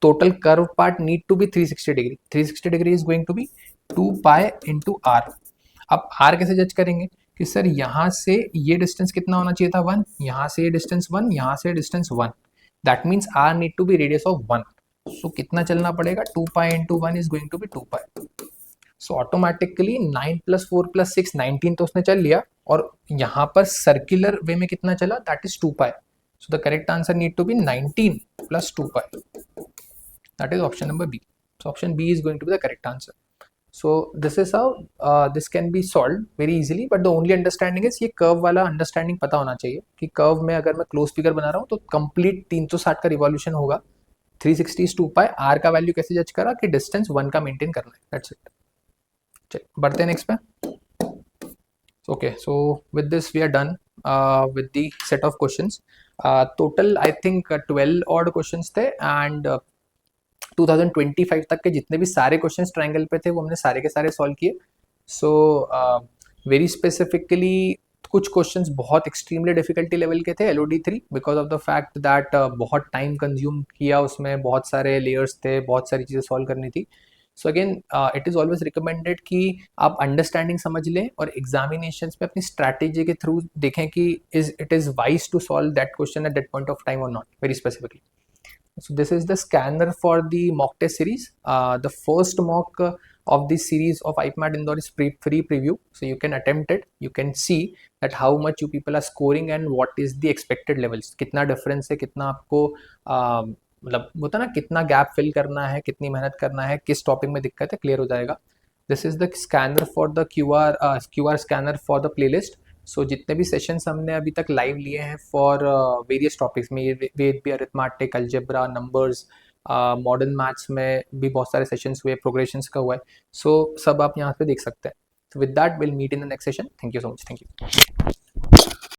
total curve part need to be 360 degree. 360 degree is going to be 2 pi into R. अब आर कैसे जज करेंगे कि सर यहाँ से ये डिस्टेंस कितना होना चाहिए था 1, यहाँ से ये डिस्टेंस 1, यहाँ से distance 1, that means R need to be radius of 1। So कितना चलना पड़ेगा, 2 pi into 1 is going to be 2 pi. So automatically 9 + 4 + 6 19 तो उसने चल लिया, और यहाँ पर सर्कुलर वे में कितना चला, that is 2 pi. So the correct answer need to be 19 + 2 pi, that is option number B. So option B is going to be the correct answer. So this is how this can be solved very easily, but the only understanding is ये curve वाला understanding पता होना चाहिए कि curve में अगर मैं close figure बना रहा हूँ तो कंप्लीट 360 का रिवॉल्यूशन होगा, 360 is 2 पाई। आर का वैल्यू कैसे जज करा कि डिस्टेंस 1 का मेंटेन करना है, दैट्स इट। चलिए बढ़ते हैं नेक्स्ट पे। Okay, so with this we are done with the set of questions. Total I think 12 odd questions थे, एंड 2025 तक के जितने भी सारे क्वेश्चंस ट्रायंगल पे थे वो हमने सारे के सारे सॉल्व किए। सो वेरी स्पेसिफिकली कुछ क्वेश्चंस बहुत एक्सट्रीमली डिफिकल्टी लेवल के थे LOD 3, because of the fact that बहुत टाइम कंज्यूम किया, उसमें बहुत सारे लेयर्स थे, बहुत सारी चीज़ें सॉल्व करनी थी। So again it is always recommended कि आप अंडरस्टैंडिंग समझ लें और एग्जामिनेशंस में अपनी स्ट्रैटेजी के थ्रू देखें कि it is wise to solve that question at that point of time और not, very specifically. So this is the scanner for the mock test series. The first mock of this series of IPMAT Indore is free preview. So you can attempt it. You can see that how much you people are scoring and what is the expected levels. कितना difference है, कितना आपको मतलब होता ना, कितना gap fill करना है, कितनी मेहनत करना है, किस टॉपिक में दिक्कत है, क्लियर हो जाएगा. This is the scanner for the Q R scanner for the playlist. So जितने भी सेशंस हमने अभी तक लाइव लिए हैं फॉर वेरियस टॉपिक्स में, वेद भी, arithmetic, algebra, numbers, modern maths में भी बहुत सारे सेशंस हुए, प्रोग्रेशंस का हुआ है. सो सब आप यहाँ पे देख सकते हैं. So with that, we'll meet in the next session. Thank you so much. Thank you.